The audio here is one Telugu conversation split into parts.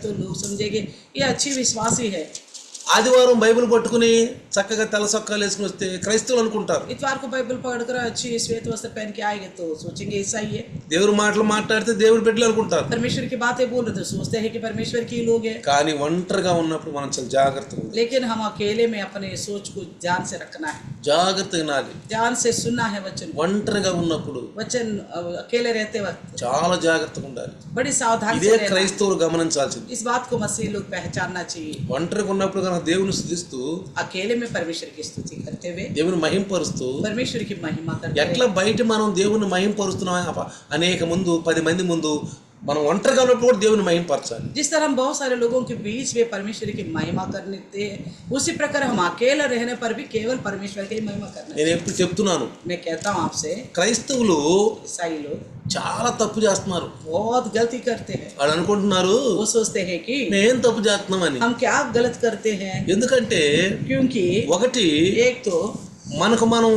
तो लोग समझेंगे ये अच्छी विश्वासी है। ఆదివారం బైబిల్ పట్టుకుని చక్కగా తెల్ల సొక్కాలు వేసుకుని వస్తే క్రైస్తవులు అనుకుంటారు. इतवार को बाइबल पकड़कर अच्छी श्वेत वस्त्र पहन के आएंगे तो सोचेंगे ऐसा ही है। దేవుడి మాటలు మాట్లాడితే దేవుడి బిడ్డలు అనుకుంటారు. परमेश्वर की बातें बोल रहे तो सोचते हैं कि परमेश्वर की लोग हैं। కానీ ఒంటరిగా ఉన్నప్పుడు మనం చాలా జాగ్రత్తగా ఉండాలి. लेकिन हम अकेले में अपने सोच को ध्यान से रखना है, జాగ్రత్తగా వినాలి. ध्यान से सुनना है वचन। ఒంటరిగా ఉన్నప్పుడు वचन अकेले रहते वक्त చాలా జాగ్రత్తగా ఉండాలి. बड़ी सावधानी ఇదే से रहना। క్రైస్తవులు గమనించాల్సింది. इस बात को मसीह लोग पहचानना चाहिए। ఒంటరిగా ఉన్నప్పుడు కనుక దేవుని స్తుతిస్తూ अकेले में परमेश्वर की स्तुति करते हुए దేవుని మహింపరుస్తూ परमेश्वर की महिमा करते ఎట్లా हुए బయట మనం దేవుని మహింపరుస్తున్నాం అనేక ముందు 10 మంది ముందు మనం ఒంటరిగా ఉన్నప్పుడు కూడా దేవుని మహింపరచాలి. जिस तरह हम बहुत सारे लोगों के बीच में परमेश्वर की महिमा करते हैं, उसी प्रकार हम अकेले रहने पर भी केवल परमेश्वर की महिमा करना నేను ఎప్పుడు చెప్తున్నాను, मैं कहता हूँ आपसे, క్రైస్తవులు ईसाई लोग చాలా తప్పు చేస్తున్నారు. बहुत गलती करते हैं। వాళ్ళు అనుకుంటున్నారు वो सोचते हैं कि మేం తప్పు చేస్తున్నామని. हम क्या गलत करते हैं, ఎందుకంటే क्योंकि ఒకటి एक तो మనకు మనం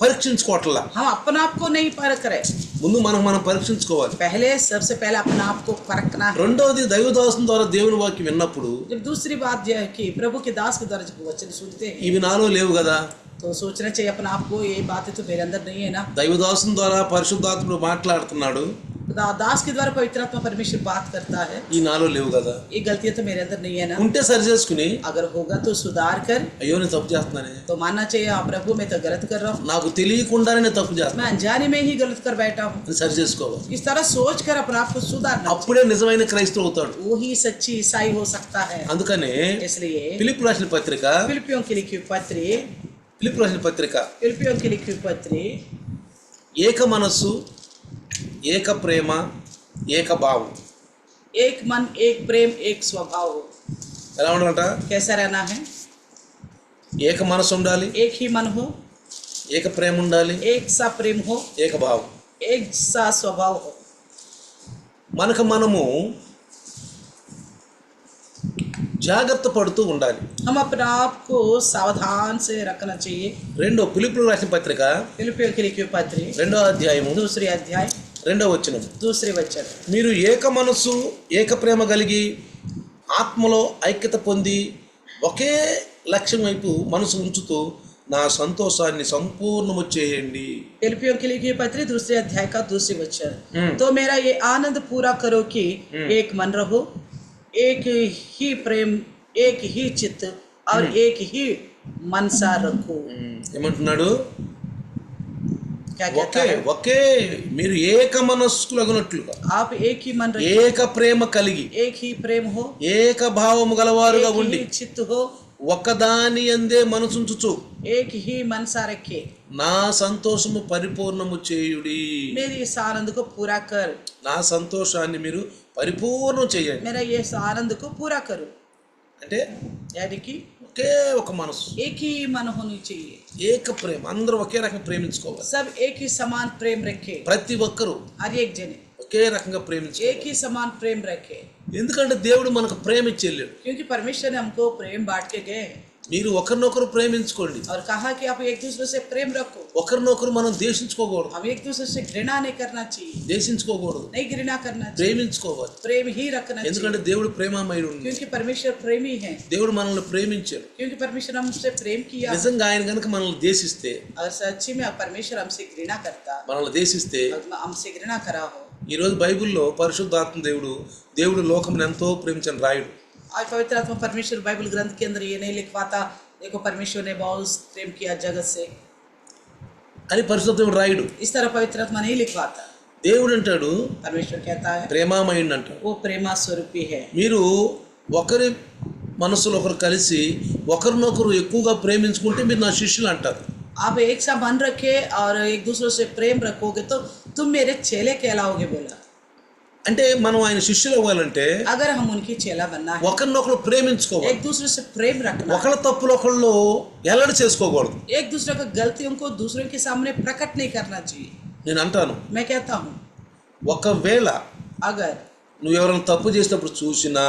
పరీక్షించుకోవట్లా. हम अपने आप को नहीं परख रहे, ముందు మనం పరీక్షించుకోవాలి. पहले सबसे पहले अपने आप को परखना है। రెండోది దైవదాసుని ద్వారా దేవుని వాక్యం విన్నప్పుడు जब दूसरी बात यह है कि प्रभु के दास के द्वारा जब वचन सुनते हैं ఇవి నాలో లేవు కదా, तो सोचना चाहिए अपने आप को, ये बातें तो मेरे अंदर नहीं है ना। దైవదాసుని ద్వారా పరిశుద్ధాత్ముడు మాట్లాడుతున్నాడు, दास के द्वारा पवित्र आत्मा परमेश्वर बात करता है, ఈ నాలో లేవు కదా. ये गलतियां तो मेरे अंदर नहीं है ना। ఉంటే సరి చేసుకుని अगर होगा तो सुधार कर, అయ్యో నేను తప్పు చేస్తున్నానే, तो मानना चाहिए हाँ प्रभु मैं तो गलत कर रहा हूँ, నాకు తెలియకుండానే నేను తప్పు मैं చేస్తున్నాను, अनजाने में ही गलत कर बैठा हूँ। అని సరి చేసుకోవాలి. इस तरह सोच कर अपने आप को सुधारना, అప్పుడే నిజమైన క్రైస్తవుడు అవుతాడు. वो ही सच्ची ईसाई हो सकता है। అందుకనే इसलिए ఫిలిప్పీ రాసిన పత్రిక फिलिपियों की लिखी पत्री, ఫిలిప్పీ రాసిన పత్రిక फिलिपियों की लिखी पत्री, ఏక మనస్సు, ఏక ప్రేమ, ఏక భావం. एक मन एक प्रेम एक स्वभाव हो। ఎలా ఉండాలంట? कैसा रहना है? ఏక మనస్సు ఉండాలి, एक ही मन हो, ఏక ప్రేమ ఉండాలి, एक सा प्रेम हो, ఏక భావం. एक सा स्वभाव हो। మనకు మనము జాగ్రత్త పడుతూ ఉండాలి. हम अपने आप को सावधान से रखना चाहिए। రెండో ఫిలిప్పీయులకు రాసిన పత్రిక फिलिपियों की लिखी पत्री, 2వ అధ్యాయము दूसरी अध्याय, 2వ వచనం. दूसरे वचन, మీరు ఏక మనస్సు ఏక ప్రేమ కలిగి ఆత్మలో ఐక్యత పొంది ఒకే లక్ష్యం వైపు మనసు ఉంచుతూ నా సంతోషాన్ని సంపూర్ణము చేయండి. फिलिपियों की लिखी पत्री दूसरे अध्याय का दूसरी वचन, तो मेरा ये आनंद पूरा करो कि एक मन रहो, एक ही प्रेम, एक ही चित्त और एक ही मनसा रखो। ఏమంటున్నాడు? क्या कहता ఒకే है? ఒకే మీరు ఏక మనస్కులగునట్లుగా, आप एक ही मन रखो, ఏక ప్రేమ కలిగి, एक ही प्रेम हो, ఏక భావము గలవారుగా एक ఉండి ही चित्त हो, ఒకదాని యందే మనసుంచుచు एक ही मनसा रखे, నా సంతోషము పరిపూర్ణము చేయుడి. मेरी इस आनंद को पूरा कर, నా సంతోషాన్ని మీరు పరిపూర్ణం చేయండి. मेरा ये आनंद को पूरा करो। అంటే यानी कि ఒకే ఒక మనసు, एक ही मन होनी चाहिए, ఏక ప్రేమ, అందరూ ఒకే రకంగా ప్రేమించుకోవాలి. सब एक ही समान प्रेम रखे, ప్రతి ఒక్కరూ हर एक जने ఒకే రకంగా ప్రేమించుకోవాలి. एक ही समान प्रेम रखे, ఎందుకంటే దేవుడు మనకు ప్రేమ ఇచ్చేళ్ళాడు. क्योंकि परमेश्वर ने हमको प्रेम बांट के गए हैं మీరు ఒకరినొకరు ప్రేమించుకోండి. और कहा कि आप एक दूसरे से प्रेम रखो। ఒకరినొకరు మనం దేశించుకోకూడదు, हम एक दूसरे से घृणा नहीं करना चाहिए, దేశించుకోకూడదు, नहीं घृणा करना चाहिए, ప్రేమించుకోవాలి. प्रेम ही रखना ఎందుకంటే चाहिए, దేవుడు ప్రేమమయుడు. क्योंकि परमेश्वर प्रेमी है, దేవుడు మనల్ని ప్రేమించాడు. क्योंकि परमेश्वर हमसे प्रेम किया। నిజంగా ఆయన కనుక మనల్ని దేశిస్తే, अगर सच्ची में परमेश्वर हमसे घृणा करता, మనల్ని దేశిస్తే, हमसे घृणा करा हो। ఈరోజు బైబిల్లో పరిశుద్ధాత్మ దేవుడు లోకమును ఎంతో ప్రేమించిన రాయుడు. आज पवित्र आत्मा परमेश्वर बाइबल ग्रंथ के अंदर ये नहीं लिखवाता, देखो परमेश्वर ने बहुत प्रेम किया जगत से, అని పరిశుద్ధాత్మ రాయుడు. इस तरह पवित्र आत्मा नहीं लिखवाता। దేవుడు అంటాడు परमेश्वर कहता है ప్రేమామయుడు అంటాడు. वो प्रेमा स्वरूपी है। మీరు ఒకరి మనసులో ఒకరు కలిసి ఒకరినొకరు ఎక్కువగా ప్రేమించుకుంటే మీరు నా శిష్యులు అంటారు. आप एक सा मन रखे और एक दूसरे से प्रेम रखोगे तो तुम मेरे चेले कहलाओगे बोला। అంటే మనం ఆయన శిష్యులు అవ్వాలంటే अगर हम उनकी चेला बनना है, ఒకరినొకరు ప్రేమించుకోవాలి. एक दूसरे से प्रेम रखना, ఒకళ్ళ తప్పులు ఒకళ్ళు ఎల్లడి చేసుకోకూడదు. एक दूसरे की गलतियों को दूसरों के सामने प्रकट नहीं करना चाहिए। నేను అంటాను, मैं कहता हूँ ఒకవేళ अगर నువ్వు ఎవరైనా తప్పు చేసినప్పుడు చూసినా,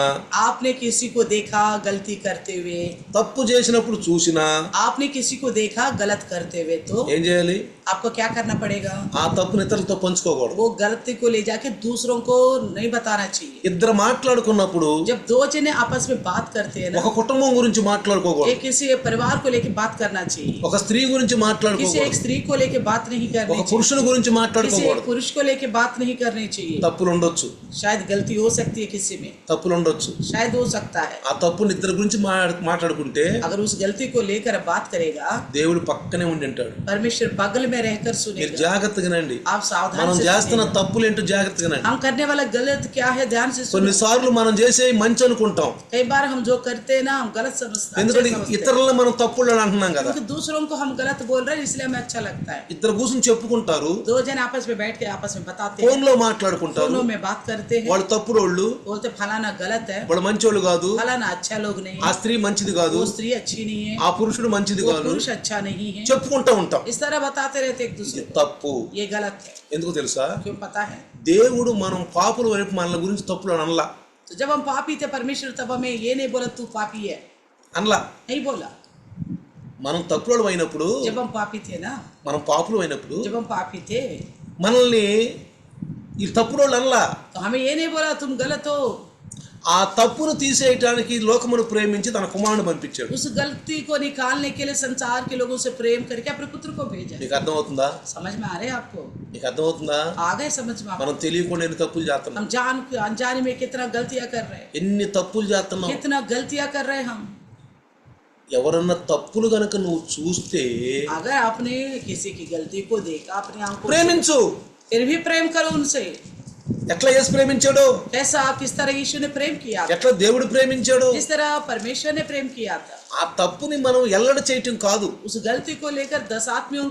आपने किसी को देखा गलती करते हुए, తప్పు చేసినప్పుడు చూసినా आपने किसी को देखा गलत करते हुए, तो ఏం చేయాలి? आपको क्या करना पड़ेगा? ఆ తప్పుని ఇతరులతో పంచుకోకూడదు. वो गलती को ले जाके दूसरों को नहीं बताना चाहिए. ఇద్దరు మాట్లాడుకున్నప్పుడు जब दो जने आपस में बात करते हैं ना, ఒక కుటుంబం గురించి మాట్లాడుకోకూడదు. एक किसी परिवार को लेके बात करना चाहिए. ఒక స్త్రీ గురించి किसी एक మాట్లాడుకోకూడదు. स्त्री को लेके बात नहीं करनी ఒక चाहिए. పురుషుని గురించి किसी एक మాట్లాడుకోకూడదు. पुरुष को लेके बात नहीं करनी चाहिए. తప్పులు ఉండొచ్చు, शायद गलती हो सकती है किसी में, తప్పులు ఉండొచ్చు. शायद हो सकता है. ఆ తప్పుని ఇద్దరి గురించి మాట్లాడుకుంటే अगर उस गलती को लेकर बात करेगा, దేవుడు పక్కనే ఉండి ఉంటాడు. परमेश्वर बगल में रहकर మీరు सुनेगा. జాగ్రత్తగానండి. आप सावधान మనం से చేస్తున్న सुनिएगा. తప్పులు ఏంటో జాగ్రత్తగానండి. हम करने वाला गलत क्या है ध्यान से सुनो. కొన్నిసార్లు మనం చేసే మంచి అనుకుంటాం, कई बार हम जो करते हैं ना, हम गलत समझते ఎందుకంటే हैं. ఇతరులను మనం తప్పులు అంటున్నాం కదా. क्योंकि दूसरों को हम गलत बोल रहे हैं, इसलिए हमें अच्छा लगता है. ఇద్దరు కూర్చొని చెప్పుకుంటారు, दो जन आपस में बैठ के आपस में बताते हैं, ఫోన్ లో మాట్లాడుకుంటారు. फोनों में बात करते हैं, వాళ్ళు తప్పుడోళ్ళు, बोलते फलाना गलत है, వాళ్ళు మంచోళ్ళు కాదు, फलाना अच्छा लोग नहीं ఆ है, స్త్రీ మంచిది కాదు, वो स्त्री अच्छी नहीं है, ఆ పురుషుడు మంచిది वो కాదు, पुरुष अच्छा नहीं है. చెప్పుకుంటా ఉంటాం. इस तरह बताते रहते एक दूसरे ఇది को. తప్పు. ये गलत है. ఎందుకు తెలుసా? क्यों पता है? దేవుడు మనం పాపుల వైపు మన గురించి తప్పులు అనలా. तो जब हम पापी थे परमेश्वर, तब हमें ये नहीं बोला तू पापी है, అనలా. नहीं बोला. మనం తప్పులు అయినప్పుడు, जब हम पापी थे ना, మనం పాపులు అయినప్పుడు जब हम पापी थे మనల్ని ఈ తప్పుడోళ్ళు అనలా. तो हमें ये नहीं बोला तुम गलत हो. ఆ తప్పును తీసేయటానికి లోకమును ప్రేమించి తన కుమారుని పంపించాడు. उस गलती को निकालने के लिए संसार के लोगों से प्रेम करके अपने पुत्र को भेजा. నీకు అర్థమవుతుందా? समझ में आ रहे हैं आपको? నీకు అర్థమవుతుందా? आ गए समझ में? మనం తెలియకుండా ఎన్ని తప్పులు చేస్తున్నాం, हम अनजाने में कितना गलतियां कर रहे हैं, ఎన్ని తప్పులు చేస్తున్నాం. कितना गलतियां कर रहे हैं हम. ఎవరన్నా తప్పులు కనుక నువ్వు చూస్తే अगर आपने किसी की गलती को देखा अपनी आंखों से, ప్రేమించు. फिर भी प्रेम करो उनसे. ఎట్లా యేసు ప్రేమించాడు, कैसा, किस तरह यीशु ने प्रेम किया था, ఎట్లా దేవుడు ప్రేమించాడు. जिस तरह परमेश्वर ने प्रेम किया था. ఆ తప్పుని మనం ఎల్లడి చేయటం కాదు, उस गलती को लेकर 10 आदमियों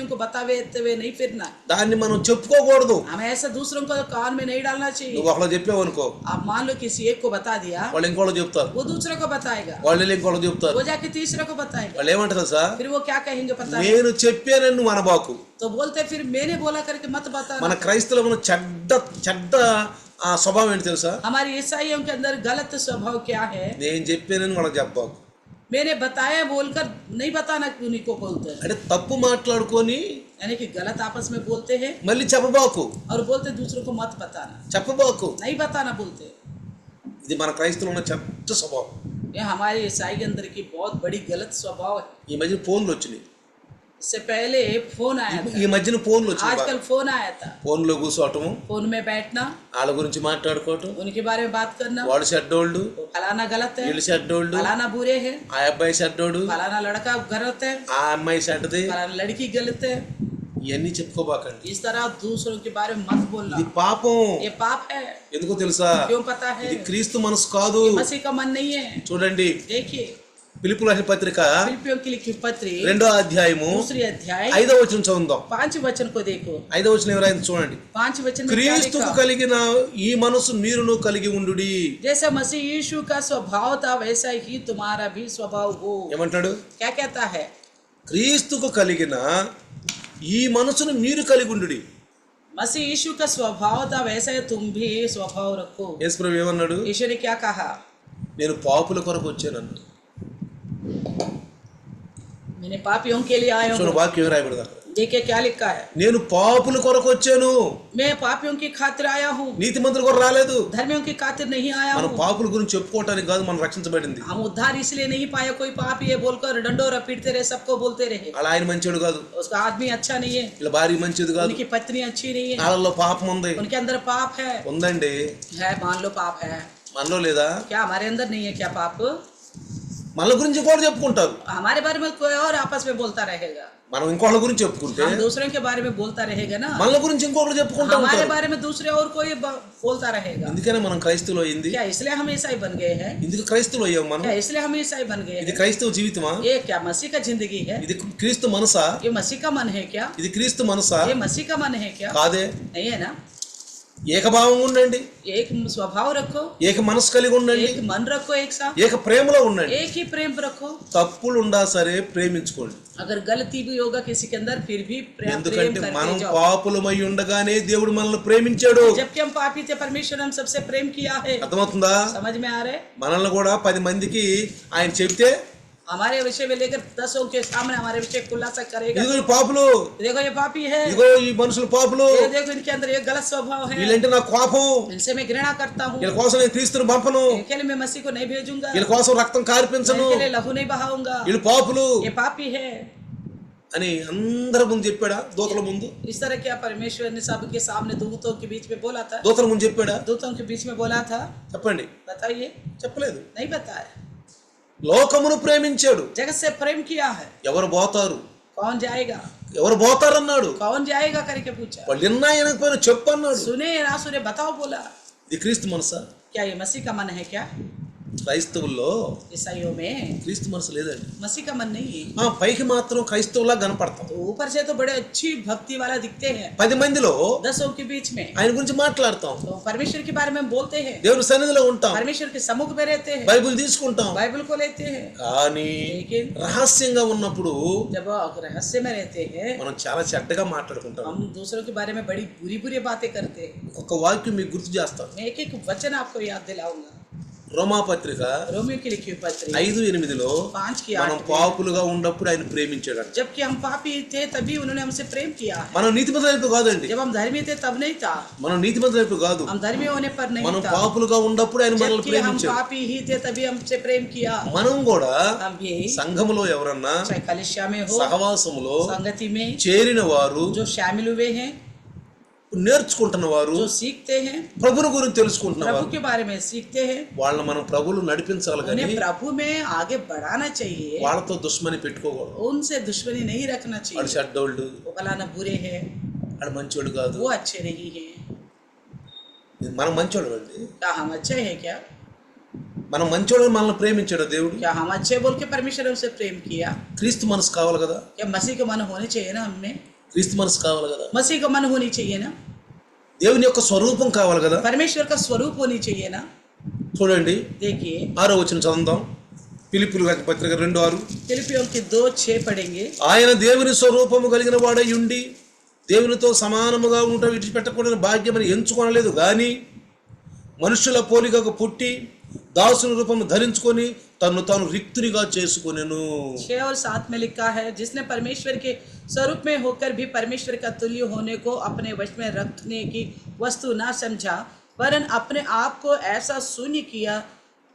को बतावे हुए नहीं फिरना. దాన్ని మనం చెప్పుకోకూడదు. हमें ऐसा दूसरों को कान में नहीं डालना चाहिए. నువ్వు ఒకళ్ళు చెప్పావు అనుకో, आप मान लो किसी एक को बता दिया, వాళ్ళు ఇంకోళ్ళు చెప్తారు, वो दूसरे को बताएगा, వాళ్ళు ఇంకోళ్ళు చెప్తారు. वो जाके तीसरे को बताएगा. వాళ్ళు ఏమంటారు సార్? फिर वो क्या कहेंगे पता है? నేను చెప్పానని నువ్వు అనబాకు. तो बोलते फिर मैंने बोला करके मत बताना. మన క్రైస్తవుల చెడ్డ చెడ్డ ఆ స్వభావం ఏంటి తెలుసా? हमारे ईसाइयों के अंदर गलत स्वभाव क्या है? నేను చెప్పానని వాళ్ళకి చెప్పబాకు. मैंने बताया बोलकर नहीं बताना, उन्हीं को बोलते हैं. అంటే తప్పు మాట్లాడుకొని यानी कि गलत आपस में बोलते हैं మళ్ళీ చెప్పబాకు, और बोलते दूसरों को मत बताना, చెప్పబాకు. नहीं बताना बोलते. ఇది మన క్రైస్తవులు ఉన్న చెడ్డ స్వభావం. ये हमारे ईसाई के अंदर की बहुत बड़ी गलत स्वभाव है. ఈ మధ్య ఫోన్లు వచ్చినాయి, इससे पहले फोन आया था, ఈ మధ్యన ఫోన్లు వచ్చినాయి. आजकल फोन आया था. ఫోన్లో కూర్చోవటము, फोन में बैठना, వాళ్ళ గురించి మాట్లాడుకోవటం, उनके बारे में बात करना, వాడు షడ్డోళ్ళు, वो फलाना गलत है, వీళ్ళు షడ్డోళ్ళు, फलाना बुरे है, ఆ అబ్బాయి షడ్డోడు, फलाना लड़का गलत है, ఆ అమ్మాయి షడ్డది, फलाना लड़की गलत है. ఇవన్నీ చెప్పుకోబాకండి. इस तरह दूसरों के बारे में मत बोलना. ఇది పాపం. ये पाप है. ఎందుకో తెలుసా? क्यों पता है? ఇది క్రీస్తు మనసు కాదు. ये मसीह का मन नहीं है. చూడండి, देखिए ఫిలిప్పీయులకు రాసిన పత్రిక फिलिप्पियों की लिखी पत्री 2వ అధ్యాయము 2 अध्याय 5వ వచనం చదువుదాం. 5 वचन को देखो. 5వ వచనం ఎవరైనా చూడండి. 5 वचन में क्या క్రీస్తుకు लिखा? కలిగిన ఈ మనసు మీరును కలిగి ఉండుడి. जैसा मसीह यीशु का स्वभाव था वैसा ही तुम्हारा भी स्वभाव हो. ఏమంటాడు? क्या कहता है? క్రీస్తుకు కలిగిన ఈ మనసును మీరు కలిగి ఉండుడి. मसीह यीशु का स्वभाव था वैसा ही तुम भी स्वभाव रखो. యేసుప్రభు ఏమన్నాడు? यीशु ने क्या कहा? నేను పాపుల కొరకు వచ్చానన్నాడు. मैंने पापियों के लिए आया చూడు हूँ. వాక్యం రాయబడదా? देखिए क्या लिखा है? నేను పాపుల కొరకు వచ్చాను, मैं पापियों की खातिर आया हूँ, నీతిమంతుల కొరకు రాలేదు. धर्मियों की खातिर नहीं आया మనం हूँ. పాపుల గురించి చెప్పుకోవటానికి కాదు మనం రక్షించబడింది. हम उद्धार इसलिए नहीं पाया कोई पापी है बोलकर डंडोरा पीटते रहे, सबको बोलते रहे. అలా ఆయన మంచోడు కాదు, उसका आदमी अच्छा नहीं है, ఇలా భార్య మంచిది కాదు, उनकी पत्नी अच्छी नहीं है, వాళ్ళలో పాపం ఉంది. उनके अंदर पाप है. ఉందండి, मान लो पाप है. మనలో లేదా? क्या हमारे अंदर नहीं है क्या पाप? మన గురించి కూడా చెప్పుకుంటారు. हमारे बारे में कोई और आपस में बोलता रहेगा, మనం ఇంకోళ్ళ గురించి చెప్పుకుంటే हम दूसरों के बारे में बोलता रहेगा ना, మన గురించి ఇంకొకరు చెప్పుకుంటా हमारे ఉంటారు. बारे में दूसरे और कोई बोलता रहेगा. అందుకనే మనం క్రైస్తవులు అయింది. क्या इसलिए हम ईसाई बन गए हैं? ఇందుకు క్రైస్తవులు అయ్యాం మనం. क्या इसलिए हम ईसाई बन गए ఇది हैं? క్రైస్తవ జీవితమా? ये क्या मसीह का जिंदगी है? ఇది క్రీస్తు మనసా? ये मसीह का मन है क्या? ఇది క్రీస్తు మనసా? ये मसीह का मन है क्या? కాదే. नहीं है ना. ఏకభావం ఉండండి, एक स्वभाव रखो, ఏక మనసు కలిగి ఉండండి, एक मन रखो, एक साथ ఏక ప్రేమలో ఉండండి. एक ही प्रेम रखो. తప్పులు ఉండా సరే ప్రేమించుకోండి. अगर गलती भी होगा किसी के अंदर फिर भी प्रेम ఎందుకంటే మనం करते जाओ. పాపులమై ఉండగానే దేవుడు మనల్ని ప్రేమించాడు. जबकि हम पापी थे परमेश्वर हम सबसे प्रेम किया है. అర్థమవుతుందా? समझ में आ रहे? మనల్ని కూడా 10 మందికి ఆయన చెప్తే हमारे विषय में लेकर 10 के सामने हमारे विषय खुलासा करेगा। ఇదిగో ఈ పాపులు, देखो ये पापी है, ఇదిగో ఈ మనుషులు పాపులు, ये देखो इनके अंदर ये गलत स्वभाव है, వీళ్ళంటే నాకు కోపం, इनसे मैं घृणा करता हूँ, వీళ్ళ కోసం నేను క్రీస్తుని పంపను, इनके लिए मैं मसीह को नहीं भेजूंगा, వీళ్ళ కోసం రక్తం కార్పించను, इनके लिए लहू नहीं बहाऊंगा, వీళ్ళు పాపులు ये पापी है। అని అందరి ముందు చెప్పాడా? దూతల ముందు, इस तरह क्या परमेश्वर ने सबके सामने दूतों के बीच में बोला था? దూతల ముందు చెప్పాడా? दूतों के बीच में बोला था? చెప్పండి. बताइए, చెప్పలేదు. नहीं बताया। లోకమును ప్రేమించాడు. जगत से प्रेम किया है। ఎవరు పోతారు, कौन जाएगा, ఎవరు పోతారన్నాడు. कौन जाएगा करके पूछा। వాళ్ళు విన్నా వినకపోయినా చెప్పు అన్నాడు. सुने ना सुने बताओ बोला। ఇది క్రీస్తు మనసా? क्या ये मसीह का मन है क्या? క్రైస్తవుల్లో ईसाइयों में క్రీస్తు మనసు లేదండి. मसीह का मन नहीं है। పైకి మాత్రం క్రైస్తవులా కనపడతాం. तो ऊपर से तो बड़े अच्छी भक्ति वाला दिखते हैं, 10 మందిలో 10 के बीच में ఆయన గురించి మాట్లాడతాం, तो परमेश्वर के बारे में बोलते हैं, దేవుని సన్నిధిలో ఉంటాం, परमेश्वर के सम्मुख में रहते हैं, బైబిల్ తీసుకుంటాం. बाइबल को लेते हैं, కానీ लेकिन రహస్యంగా ఉన్నప్పుడు जब रहस्य में रहते हैं మనం చాలా చెడ్డగా మాట్లాడుకుంటాం. हम दूसरों के बारे में बड़ी बुरी बुरी बातें करते हैं। ఒక వాక్యం మీకు గుర్తు చేస్తాను. मैं एक वचन आपको याद दिलाऊंगा। రోమాపత్రిక रोमियो की लिखी हुई पत्री 5:8 5 की మనం 8 పాపులుగా ఉన్నప్పుడు ఆయన ప్రేమించాడు. जबकि हम पापी थे तभी उन्होंने हमसे प्रेम किया है। మనం నీతిమంతుల వైపు కాదండి, जब हम धर्मी थे तब नहीं था, మనం నీతిమంతుల వైపు కాదు, हम धर्मी होने पर नहीं మనం था, పాపులుగా ఉన్నప్పుడు ఆయన మనల్ని जबकि हम ప్రేమించాడు. पापी ही थे तभी हमसे प्रेम किया। మనం కూడా हम भी సంఘములో ఎవరన్నా चाहे कलिसिया में हो, సహవాసములో संगति में చేరిన వారు, जो शामिल हुए हैं, నేర్చుకుంటున్న వారు, जो सीखते हैं, ప్రభుని గురించి తెలుసుకుంటున్న प्रभु వారు, के बारे में सीखते हैं, వాళ్ళని మనం ప్రభువులు నడిపించాలి కానీ उन्हें प्रभु में आगे बढ़ाना चाहिए, వాళ్ళతో దుష్మని పెట్టుకోకూడదు. उनसे दुश्मनी नहीं रखना వాడు चाहिए। చెడ్డోళ్ళు, वो फलाना बुरे हैं, వాడు మంచోడు కాదు. वो अच्छे नहीं हैं। మనం మంచోడు అండి, क्या हम अच्छे हैं क्या? మనం మంచోడు, మనల్ని ప్రేమించాడు దేవుడు. क्या हम अच्छे बोल के परमेश्वर हमसे प्रेम किया? క్రీస్తు మనసు కావాలి కదా, क्या मसीह का मन होने चाहिए ना हमें? క్రీస్తు మనసు కావాలి కదా, मसीह का मन होनी चाहिए ना, దేవుని యొక్క స్వరూపం కావాలి కదా. परमेश्वर का स्वरूप होनी चाहिए ना। చూడండి देखिए 6వ వచనం చదువుదాం. ఫిలిప్పీయుల రాసిన పత్రిక 2:6. फिलिपियों की 2:6 पढ़ेंगे। ఆయన దేవుని స్వరూపము కలిగిన వాడై ఉండి దేవునితో సమానముగా ఉంట విడిచిపెట్టకూడని భాగ్యమని ఎంచుకొనలేదు గాని మనుషుల పోలికకు పుట్టి దాసుని రూపము ధరించుకొని తన్ను తాను రిక్తునిగా చేసుకొనెను. 6 और 7 में लिखा है, जिसने परमेश्वर के स्वरूप में होकर भी परमेश्वर का तुल्य होने को अपने वश में रखने की वस्तु ना समझा, वरन अपने आप को ऐसा शून्य किया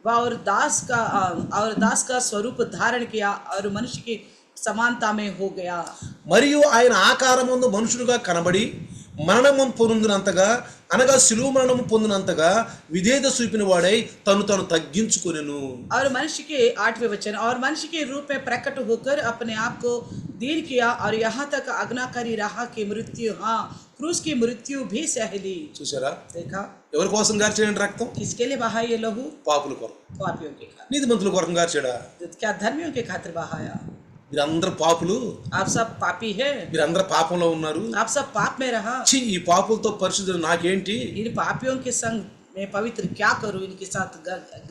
और दास का स्वरूप धारण किया और मनुष्य की समानता में हो गया। మరియు ఆయన ఆకారమందు మనుషుడుగా కనబడి మరణము పొందినంతగా, అనగా శిలువ మరణము పొందినంతగా విధేయత చూపిన వాడై తను తాను తగ్గించుకొనెను. और मनुष्य के 8वें वचन, और मनुष्य के रूप में प्रकट होकर अपने आप को दीन किया और यहाँ तक आज्ञाकारी रहा की मृत्यु, हाँ क्रूस की मृत्यु भी सह ली। చూసారా? देखा ఎవరి కోసం గార్చాడు రక్తం? किसके लिए बहा ये लहू? పాపుల కొరకు. पापियों के खातिर। నీతిమంతుల కొరకు గార్చాడా? क्या धर्मियों के खातिर बहाया? మీరందరూ పాపులు, आप सब पापी है, మీరందరూ పాపంలో ఉన్నారు. आप सब पाप में रहा। ఛీ, ఈ పాపులతో పరిశుద్ధులు నాకేంటి, इन पापियों के संग मैं पवित्र क्या करूं, इनके साथ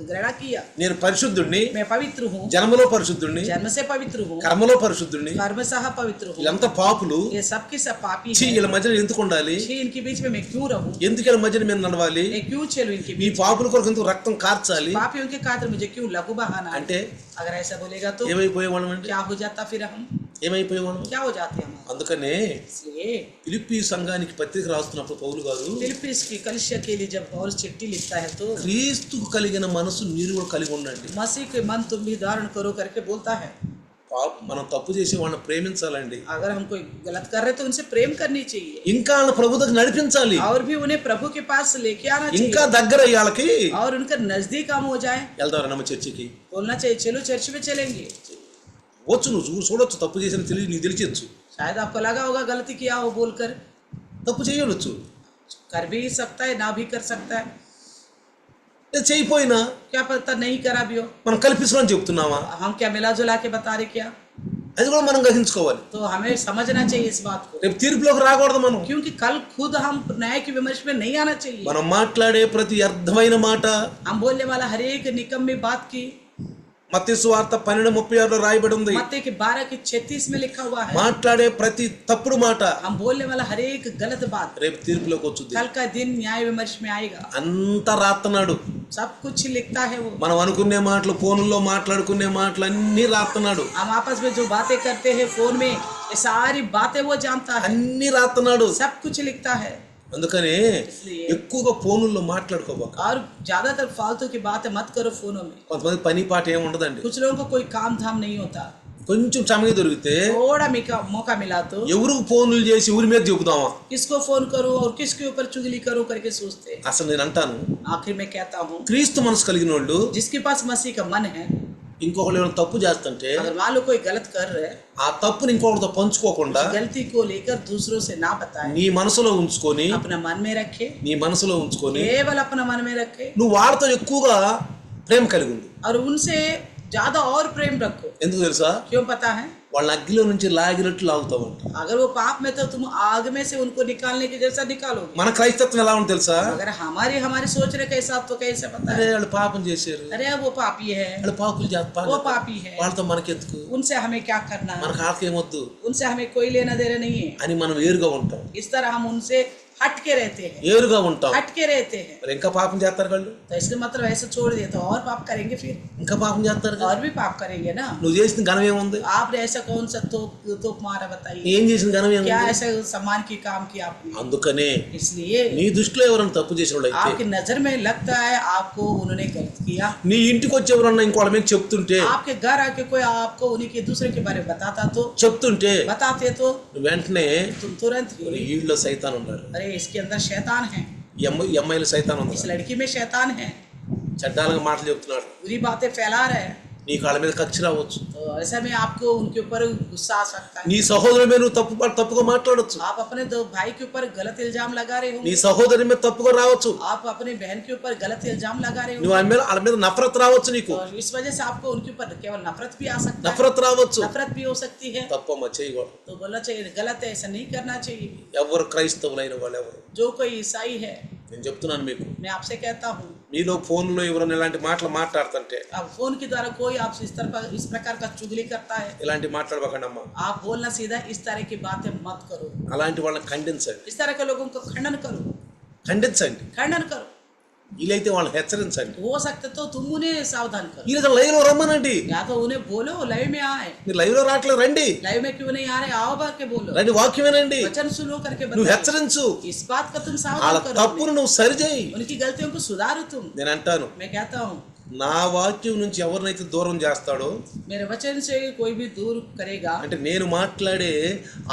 घृणा किया। నేను పరిశుద్ధుణ్ణి, मैं पवित्र हूँ, జన్మలో పరిశుద్ధుణ్ణి, जन्म से पवित्र हूँ, కర్మలో పరిశుద్ధుణ్ణి. कर्म सह पवित्र हूँ। వీళ్ళంతా పాపులు. ये सब के सब पापी ఛీ, है। వీళ్ళ మధ్యలో ఎందుకు ఉండాలి, छी, इनके बीच में मैं क्यों रहूं, ఎందుకు వీళ్ళ మధ్యన మీద నడవాలి, मैं क्यों चलूं इनके ఈ बीच? పాపుల కొరకు ఎందుకు రక్తం కార్చాలి पापियों के खातिर मुझे क्यों लघु बहाना है? అంటే अगर ऐसा बोलेगा तो ఏమైపోయేవాళ్ళం అండి, क्या हो जाता फिर हम? ఏమైపోయేవాళ్ళం. क्या हो जाते हम? అందుకనే इसलिए ఫిలిప్పీ సంఘానికి పత్రిక రాస్తున్నప్పుడు పౌలు గారు फिलिप्पीस की कलीसिया के लिए जब पौलुस चिट्ठी लिखता है तो క్రీస్తుకు కలిగిన మనసు మీరు కూడా కలిగి ఉండండి. मसीह के मन तुम भी धारण करो करके बोलता है। మనం తప్పు చేసే వాళ్ళని ప్రేమించాలండి, अगर हम कोई गलत कर रहे तो उनसे प्रेम करनी चाहिए ఇంకా వాళ్ళ ప్రభు దగ్గర నడిపించాలి, और भी उन्हें प्रभु के पास लेके आना ఇంకా चाहिए దగ్గర అయ్యాళ్ళకి और उनका नजदीक हम हो जाए। వెళ్తారన్నమ్మ చర్చికి. बोलना चाहिए चलो चर्च में चलेंगे। వచ్చు, నువ్వు చూడొచ్చు, తప్పు చేసిన తెలియదు, నీకు తెలియచ్చు, शायद आपको लगा होगा गलती किया हो बोलकर, తప్పు చేయవచ్చు. कर भी सकता है ना भी कर सकता है, చేయిపోయినా क्या पता नहीं करा भी हो। మనం కల్పిస్తున్నాం చెప్తున్నామా, हम क्या मिला जुला के बता रहे क्या? అది కూడా మనం గ్రహించుకోవాలి. तो हमें समझना चाहिए इस बात को, రేపు తీర్పులోకి రాకూడదు. మనం क्योंकि कल खुद हम न्याय की विमर्श में नहीं आना चाहिए। మనం మాట్లాడే ప్రతి అర్థమైన మాట, हम बोलने वाला हर एक निकम्मी बात की మత్తయి సువార్త 12:36 రాయబడి ఉంది. मत्ती के 12:36 में लिखा हुआ है, మాట్లాడే ప్రతి తప్పుడు మాట हम बोलने वाला हर एक गलत बात రేపు తీర్పులోకి వచ్చుద్ది. कल का दिन न्याय विमर्श में आएगा. అంత రాస్తున్నాడు. सब कुछ लिखता है वो. మనం అనుకునే మాటలు, ఫోన్లో మాట్లాడుకునే మాటలు అన్ని రాస్తున్నాడు. हम आपस में जो बातें करते हैं फोन में, ये सारी बातें वो जानता है, అన్ని రాస్తున్నాడు. सब कुछ लिखता है. అందుకని ఎక్కువగా ఫోనుల్లో మాట్లాడుకోబాక. और ज्यादातर फालतू की बातें मत करो फोनों में. కొంతమంది పని పాట ఏమి ఉండదండి. कुछ लोगों को कोई काम धाम नहीं होता. కొంచెం సమయం దొరికితే थोड़ा मौका मिला तो ఎవరికి ఫోన్లు చేసి ఊరి మీద చెబుతామా, किसको फोन करूं और किसके ऊपर चुगली करूं करके सोचते. అసలు నేను అంటాను, आखिर में कहता हूँ, క్రీస్తు మనసు కలిగిన వాళ్ళు जिसके पास मसीह का मन है, ఇంకొకళ్ళు ఏమైనా తప్పు చేస్తుంటే अगर मान लो कोई गलत कर रहे हैं, ఆ తప్పుని ఇంకొకరితో పంచుకోకుండా गलती को लेकर दूसरों से ना बताए, నీ మనసులో ఉంచుకొని, अपना मन में रखे, నీ మనసులో ఉంచుకొని केवल अपना मन में रखे నువ్వు వాళ్ళతో ఎక్కువగా ప్రేమ కలిగి ఉంది. और उनसे ज्यादा और प्रेम रखो. ఎందుకు తెలుసా? क्यों पता है? వాళ్ళ అగ్గిలో నుంచి లాగినట్లు లాగుతావంట. अगर वो पाप में तो तुम आग में से उनको निकालने के जैसा निकालोगे. మన క్రైస్తత్వం ఎలా ఉంది తెలుసా? अगर हमारी सोचने के हिसाब तो कैसे पता అరే है? వాళ్ళు పాపం చేశారు, अरे वो पापी है, వాళ్ళు పాపులు చేస్తారు, वो पापी है, వాళ్ళతో మనకెందుకు, उनसे हमें क्या करना, మనకు ఆకేమొద్దు उनसे हमें कोई लेना देना नहीं है. అని మనం ఏరుగా ఉంటాం. इस तरह हम उनसे हट के रहते हैं, ఏరుగా ఉంటాం. हट के रहते हैं. మరి ఇంకా పాపం చేస్తారు వాళ్ళు, तो इसका मतलब ऐसे छोड़ दिए तो और पाप करेंगे, फिर ఇంకా పాపం చేస్తారు కదా. और भी पाप करेंगे ना. నువ్వు చేసిన ఘనం ఏముంది? आपने ऐसा कौन सा तोप मारा बताइए, ఏం చేసిన ఘనం क्या ఏముంది? ऐसा सम्मान की काम किया आपने. అందుకనే इसलिए నీ దృష్టిలో ఎవరైనా తప్పు చేసిన వాళ్ళు అయితే, आपकी नजर में लगता है आपको उन्होंने गलत किया, నీ ఇంటికి వచ్చి ఎవరన్నా ఇంకోళ్ళ మీద చెప్తుంటే, आपके घर आके कोई आपको उन्हीं के दूसरे के बारे में बताता तो, చెప్తుంటే बताते तो నువ్వు వెంటనే तुम तुरंत ही, వీళ్ళలో సైతాన్ ఉన్నారు, अरे इसके अंदर शैतान है, ఈ అమ్మాయిలో సైతాన్ ఉంది, इस लड़की में शैतान है, చెడ్డాలుగా మాటలు చెప్తున్నాడు, बुरी बातें फैला रहे हैं. నీ కాళ్ళ మీద కక్ష రావచ్చు, तो ऐसे में आपको उनके ऊपर गुस्सा आ सकता है. నీ సహోదరుని మీద నువ్వు తప్పుగా మాట్లాడొచ్చు, आप अपने दो भाई के ऊपर गलत इल्जाम लगा रहे నీ हो, సహోదరి మీద తప్పుగా రావచ్చు, आप अपने बहन के ऊपर गलत इल्जाम लगा रहे నువ్వు हो, వాళ్ళ మీద నఫరత్ రావచ్చు, నీకు और इस वजह से आपको उनके ऊपर केवल नफरत भी आ सकता है, నఫరత్ రావచ్చు. नफरत भी हो सकती है. తప్పమ్మ చేయకూడదు. तो बोलना चाहिए गलत है, ऐसा नहीं करना चाहिए. ఎవరు క్రైస్తవులైన వాళ్ళు ఎవరు, जो कोई ईसाई है, నేను చెప్తున్నాను మీకు, मैं आपसे कहता हूँ, మీలో ఫోన్లో ఎవరైనా ఇలాంటి మాటలు మాట్లాడుతుంటే, अब फोन के द्वारा कोई आपसे इस प्रकार का चुगली करता है, ఇలాంటి మాట్లాడబకండి అమ్మా. आप बोलना सीधा इस तरह की बातें मत करो. అలాంటి వాళ్ళని ఖండించండి, इस तरह के लोगों को खंडन करो, ఖండించండి. खंडन करो. వీలైతే వాళ్ళని హెచ్చరించండి. हो सकते तो तुम उन्हें सावधान करो, వీళ్ళతో లైవ్ లో రమ్మనండి. या तो उन्हें बोलो लाइव में आए. మీరు లైవ్ లో రావట్లేదు, రండి, लाइव में क्यों नहीं आ रहे, आओ बात के बोलो, రండి, వాక్యం వినండి, वचन सुनो करके నువ్వు बताओ. హెచ్చరించు, इस बात का तुम వాళ్ళ सावधान करो, తప్పును నువ్వు సరిచేయి. उनकी गलतियों को सुधारो तुम. నేను అంటాను, मैं कहता हूँ, నా వాక్యం నుంచి ఎవరినైతే దూరం చేస్తాడో, मेरे वचन से कोई भी दूर करेगा, అంటే నేను మాట్లాడే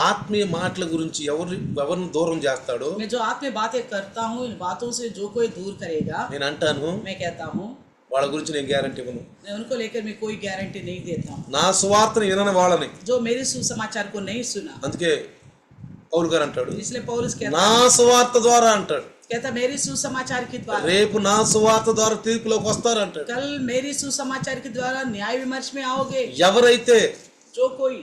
ఆత్మీయ మాటల గురించి ఎవరిని దూరం చేస్తాడో, मैं जो आत्मीय बातें करता हूँ, इन बातों से जो कोई दूर करेगा, నేను అంటాను, मैं कहता हूँ, వాళ్ళ గురించి నేను గ్యారంటీ ఇవ్వను. मैं उनको लेकर मैं कोई गारंटी नहीं देता हूँ. నా సువార్తను వినని వాళ్ళని, जो मेरे सुसमाचार को नहीं सुना, అందుకే పౌలు గారు అంటాడు, इसलिए पौलुस నా సువార్త ద్వారా అంటాడు, कहता मेरी सुसमाचार के द्वारा, రేపు నా సువార్త ద్వారా తీర్పులోకి వస్తారు అంటాడు. कल मेरी सुसमाचार के द्वारा न्याय विमर्श में आओगे. ఎవరైతే जो कोई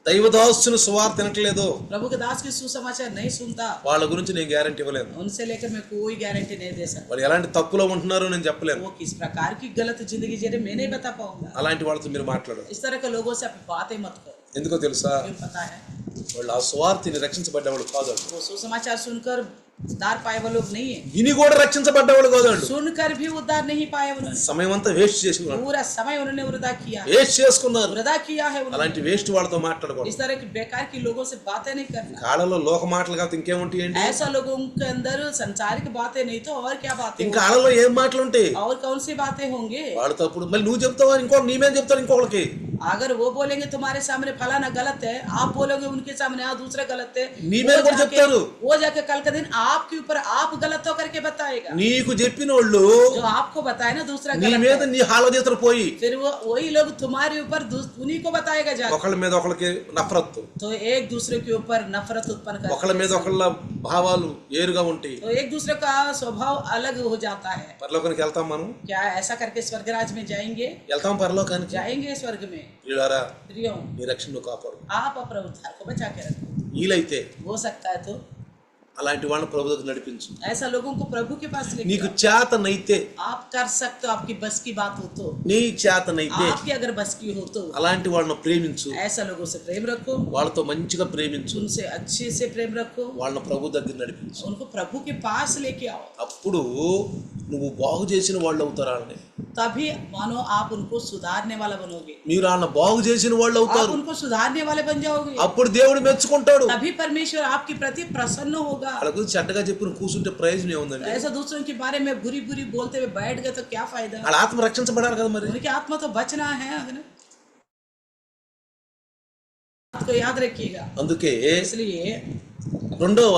దైవదాసుని సువార్త వినట్లేదో प्रभु के दास की सुसमाचार नहीं सुनता, వాళ్ళ గురించి నేను గ్యారంటీ ఇవ్వలేను. उनसे लेकर मैं कोई गारंटी नहीं दे सकता. వాళ్ళు ఎలాంటి తప్పులో ఉంటున్నారో నేను చెప్పలేను. वो किस प्रकार की गलत जिंदगी जी रहे मैं नहीं बता पाऊंगा. అలాంటి వాళ్ళతో మీరు మాట్లాడరు. इस तरह के लोगों से आप बातें मत करो. ఎందుకో తెలుసా? क्यों पता है? వాళ్ళు ఆ సువార్తని రక్షించబడ్డవాళ్ళు కాదు, वो सुसमाचार सुनकर उद्धार पाए वो लोग नहीं है, విని కూడా రక్షించబడ్డవాళ్ళు కాదు. सुनकर भी उद्धार नहीं पाए उन्होंने, సమయం అంతా వేస్ట్ చేసుకున్నారు, पूरा समय उन्होंने वृथा किया, వేస్ట్ చేసుకున్నారు. वृथा किया है उन्होंने. అలాంటి వేస్ట్ వాళ్ళతో మాట్లాడకూడదు. इस तरह के बेकार की लोगों से बातें नहीं करना. కాళ్ళలో లోక మాటలు కాదు ఇంకేముంటాయండి? ऐसा लोगों के अंदर संसारिक बातें नहीं तो और क्या बातें ఇంకా होंगी? కాళ్ళలో ఏం మాటలు ఉంటాయి? और कौन सी बातें होंगे? వాళ్ళు తప్పుడు మళ్ళీ నువ్వు చెప్తావా, ఇంకో నీ మీద చెప్తారు ఇంకొకరికి. अगर वो बोलेंगे तुम्हारे सामने फलाना गलत है, आप बोलोगे उनके सामने दूसरा गलत है, నీ మీద కూడా చెప్తారు. वो जाके कल का दिन आपके ऊपर आप गलत हो करके बताएगा. నీకు చెప్పిన వాళ్ళు जो आपको बताए ना दूसरा నీ गलत మీద है, నీ హాలజేతలు పోయి फिर वो वही लोग तुम्हारे ऊपर उन्हीं को बताएगा जाके. ఒకళ్ళ మీద ఒకళ్ళకి నఫరత్తు, तो एक दूसरे के ऊपर नफरत उत्पन्न ఒకళ్ళ మీద करते ఒకళ్ళ భావాలు ఏరుగా ఉంటాయి. तो एक दूसरे का स्वभाव अलग हो जाता है. పరలోకానికి వెళ్తాం మనం, क्या ऐसा करके स्वर्गराज में जाएंगे? వెళ్తాం పరలోకానికి. जाएंगे स्वर्ग में. వీళ్ళారా प्रियो, నీ రక్షణ నువ్వు కాపాడు. आप अपने उद्धार को बचा के रखो. వీలైతే हो सकता है तो అలాంటి వాళ్ళని ప్రభు దగ్గర నడిపించు. ऐसा लोगों को प्रभु के पास लेके నీకు आओ। చేతనైతే, आप कर सकते हो, आपकी बस की बात हो तो, నీ చేతనైతే आपकी अगर बस की हो तो అలాంటి వాళ్ళని ప్రేమించు. ऐसा लोगों से प्रेम रखो, వాళ్ళతో మంచిగా ప్రేమించు. उनसे अच्छे से प्रेम रखो, వాళ్ళని ప్రభు దగ్గర నడిపించు. उनको प्रभु के पास लेके आओ। అప్పుడు నువ్వు బాగు చేసిన వాళ్ళు అవుతారు. వాళ్ళని तभी मानो आप उनको सुधारने वाला बनोगे, మీరు వాళ్ళని బాగు చేసిన వాళ్ళు आप అవుతారు. उनको सुधारने वाले बन जाओगे। అప్పుడు దేవుడు మెచ్చుకుంటాడు. तभी परमेश्वर आपके प्रति प्रसन्न होगा। వాళ్ళ గురించి చెడ్డగా చెప్పిన కూర్చుంటే ప్రయోజనం ఏముందండి? ऐसा दूसरों के बारे में बुरी बुरी बोलते हुए बैठ गए तो क्या फायदा? వాళ్ళ ఆత్మ రక్షించబడాలి కదా మరి. उनकी आत्मा तो बचना है, को याद रखिएगा। అందుకే इसलिए 2వ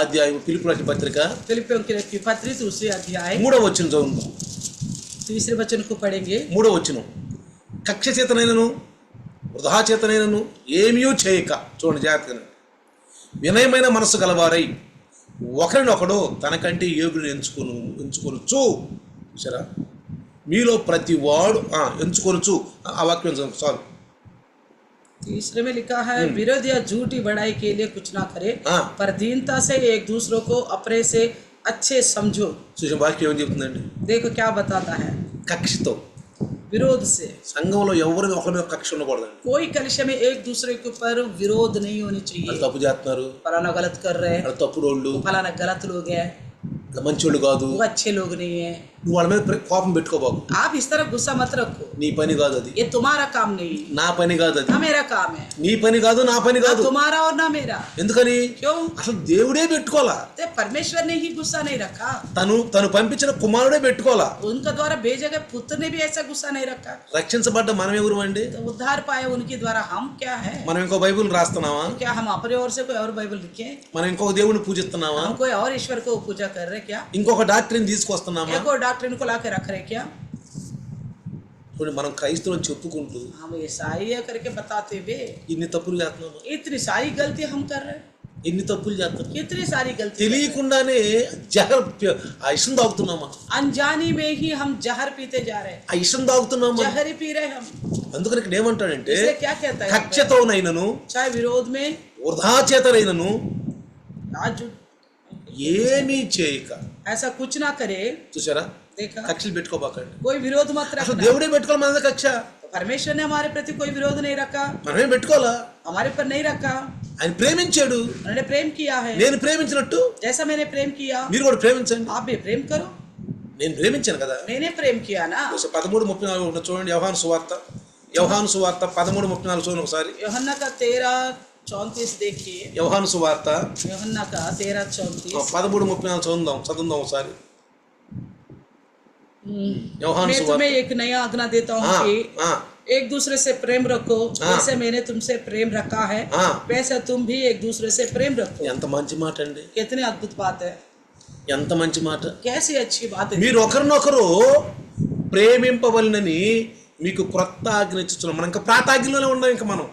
అధ్యాయం ఫిలిప్పీయులకు పత్రిక फिलिप्पियों की पत्री 2 अध्याय 3వ వచనం చదువుదాం. 3 वचन को पढ़ेंगे। 3వ వచనం, కక్ష చేతనైనను వృధా చేతనైనను ఏమీ చేయక, చూడండి జాగ్రత్తగా, వినయమైన మనసు గలవారై ఒకరినొకడు తనకంటే యోగ్యుని ఎంచుకొనుచు. సరే, మీలో ప్రతి వాడు ఎంచుకొనుచు. ఆ వాక్యం చాలు. तीसरे में लिखा है, विरोध या झूठी बड़ाई के लिए कुछ ना करे, हाँ। पर दीनता से एक दूसरों को अपने से अच्छे समझो। చూసిన వాక్యం ఏం చెప్తుందండి? देखो क्या बताता है, కక్షతో, विरोध से। సంఘంలో ఎవరిని ఒకరి మీద కక్ష ఉండకూడదండి. कोई कलिशा में एक दूसरे के ऊपर विरोध नहीं होनी चाहिए। వాళ్ళు తప్పు చేస్తున్నారు, फलाना गलत कर रहे हैं, వాళ్ళు తప్పుడు వాళ్ళు, फलाना गलत लोग हैं, వాళ్ళు మంచోళ్ళు కాదు, वो अच्छे लोग नहीं है। నువ్వు వాళ్ళ మీద కోపం పెట్టుకోబాకు. आप इस तरह गुस्सा मत रखो, నీ పని కాదు అది, ये तुम्हारा काम नहीं है, నా పని కాదు అది, ना मेरा काम है, నీ పని కాదు, నా పని ना కాదు. तुम्हारा और ना मेरा। ఎందుకని? क्यों? అసలు దేవుడే పెట్టుకోవాలా, तो परमेश्वर ने ही गुस्सा नहीं रखा, తను పంపించిన కుమారుడే పెట్టుకోవాలా. उनका द्वारा भेजे गए पुत्र ने भी ऐसा गुस्सा नहीं रखा। రక్షించబడ్డ మనం ఎవరు అండి? तो उद्धार पाए उनके द्वारा हम क्या है? మనం ఇంకో బైబిల్ రాస్తున్నావా? तो क्या हम अपने ओर से कोई और बाइबल लिखे? మనం ఇంకొక దేవుడిని పూజిస్తున్నావా? हम कोई और ईश्वर को पूजा कर रहे क्या? ఇంకొక డాక్టరీని తీసుకొస్తున్నామా? एक और डॉक्ट्रिन को लाके रख रहे क्या? ఇప్పుడు మనం క్రైస్తవులను చెప్పుకుంటూ हम ईसाई है करके बताते हुए ఇన్ని తప్పులు చేస్తున్నామా? इतनी सारी गलती हम कर रहे हैं, ఇన్ని తప్పులు చేస్తున్నాం. कितनी सारी गलती తెలియకుండానే ఆ ఇష్టం తాగుతున్నామా? अनजानी में ही हम जहर पीते जा रहे हैं, ఆ ఇష్టం తాగుతున్నామా? जहर ही पी रहे हैं हम। అందుకని ఇక్కడ ఏమంటాడంటే, इसलिए क्या कहता है, కక్షతోనైనను चाहे विरोध में వృధా చేతనైనను आज ఏమీ చేయక. ऐसा कुछ ना करे। చూసారా, देखा, కక్షలు పెట్టుకోబాకండి. कोई విరోध मत అసలు रखना। దేవుడే పెట్టుకోవాలి మన దగ్గర కక్ష. परमेश्वर ने हमारे प्रति कोई विरोध नहीं रखा, మనమే పెట్టుకోవాలా? हमारे पर नहीं रखा। ఆయన ప్రేమించాడు, उन्होंने प्रेम किया है, నేను ప్రేమించినట్టు जैसा मैंने प्रेम किया మీరు కూడా ప్రేమించండి. आप भी प्रेम करो। నేను ప్రేమించాను కదా. मैंने प्रेम किया ना। 13:34 ఉంటుంది చూడండి, యోహాను సువార్త 13:34 చూడండి ఒకసారి. यूहन्ना का 13:34 देखिए, యోహాను సువార్త यूहन्ना का 13:34। 13:34 చదువుదాం ఒకసారి. యోహాను मैं సువార్త तुम्हें एक नया आज्ञा देता हूँ कि एक दूसरे से प्रेम रखो, जैसे मैंने तुमसे प्रेम रखा है वैसे तुम भी एक दूसरे से प्रेम रखो। ఎంత మంచి మాట అండి, कितनी अद्भुत बात है, ఎంత మంచి మాట. कैसी अच्छी बात है। మీరు ఒకరినొకరు ప్రేమింపవలనని మీకు క్రొత్త ఆజ్ఞ ఇచ్చుచున్నాం. మనం ఇంకా ప్రాతాజ్ఞలోనే ఉన్నాం. ఇంకా మనం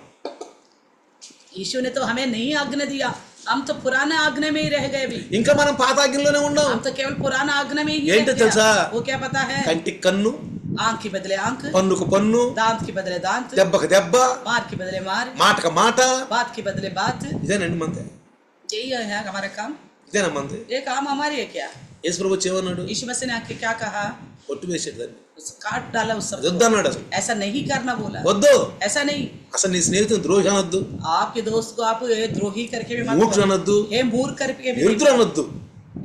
यीशु ने तो हमें नई आज्ञा दिया, हम तो पुराना आज्ञा में ही रह गए भी। ఇంకా మనం పాతాజ్ఞలోనే ఉన్నాం. हम तो केवल पुराना आज्ञा में ही रह ఏంటో गया। తెలుసా? वो क्या पता है? కంటికి కన్ను, आंख के बदले आंख, పన్నుకు పన్ను, दांत के बदले दांत, దెబ్బకు దెబ్బ, मार के बदले मार, మాటకు మాట. बात के बदले बात। ఇదేనండి మంది, यही है हमारा काम। ఇదేనా మంది. ये काम हमारी है क्या? యేసు ప్రభు ఏమన్నాడు? यीशु मसीह ने आके क्या कहा? కొట్టు వేసేదాన్ని, काट डाला उस सब। వద్దు అన్నాడు. అసలు ऐसा नहीं करना बोला, వద్దు. ऐसा नहीं। అసలు నీ స్నేహితుని ద్రోహి అనొద్దు, आपके दोस्त को आप ये द्रोही करके भी मत మూర్ఖుడు बोलना, అనొద్దు, ये मूर्ख करके भी नहीं వ్యర్థుడు बोलना, అనొద్దు,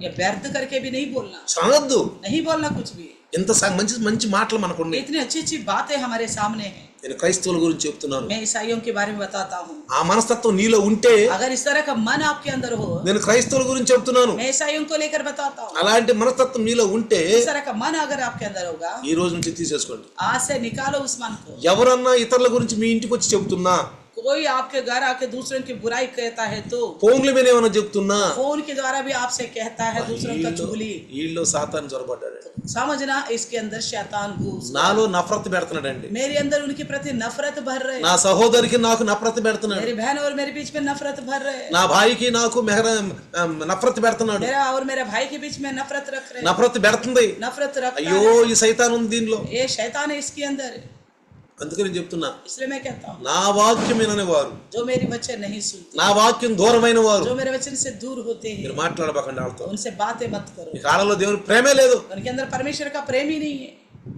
ये व्यर्थ करके भी नहीं बोलना, అనొద్దు. नहीं बोलना कुछ भी। ఇంత మంచి మంచి మాటలు మనకున్నాయి. इतनी अच्छी अच्छी बातें हमारे सामने हैं। నేను క్రైస్తవుల గురించి చెప్తున్నాను. मैं ईसाइयों के बारे में बताता हूँ। ఆ మనస్తత్వం నీలో ఉంటే, अगर इस तरह का मन आपके अंदर हो, నేను క్రైస్తవుల గురించి చెప్తున్నాను, मैं ईसाइयों को लेकर बताता हूँ। అలాంటి మనస్తత్వం నీలో ఉంటే इस तरह का मन अगर आपके अंदर होगा, ఈ రోజు నుంచి తీసేసుకోండి. आज से निकालो उस मन को। ఎవరన్నా ఇతరుల గురించి మీ ఇంటికి వచ్చి చెప్తున్నా, कोई आपके घर आके दूसरों की बुराई कहता है तो, ఫోన్ల మీద ఏమైనా చెప్తున్నా, फोन के द्वारा भी आपसे कहता है दूसरों का चुगली, వీళ్ళు సాతాను చొరబడ్డాడు. समझना इसके अंदर शैतान घुस, నాలో నఫరత్ పెడుతున్నాడండి. मेरे अंदर उनके प्रति नफरत भर रहे, నా సహోదరికి నాకు నఫరత్ పెడుతున్నాడు. मेरी बहन और मेरे बीच में नफरत भर रहे, నా భాయికి నాకు నఫరత్ పెడుతున్నాడు. मेरा और मेरे भाई के बीच में नफरत रख रहे, నఫరత్ పెడుతుంది. नफरत रखता అయ్యో, है। ఈ సైతాన్ ఉంది దీనిలో. ये शैतान है इसके अंदर। అందుకే నేను చెప్తున్నా, इसलिए मैं कहता हूँ నా వాక్యం వినని వారు, जो मेरी वचन नहीं सुनते, నా వాక్యం దూరమైన వారు जो मेरे वचन से दूर होते हैं, మీరు మాట్లాడబాకండి వాళ్ళతో. उनसे बातें मत करो. ఈ కాలంలో దేవుని ప్రేమే లేదు. उनके अंदर परमेश्वर का प्रेम ही नहीं है,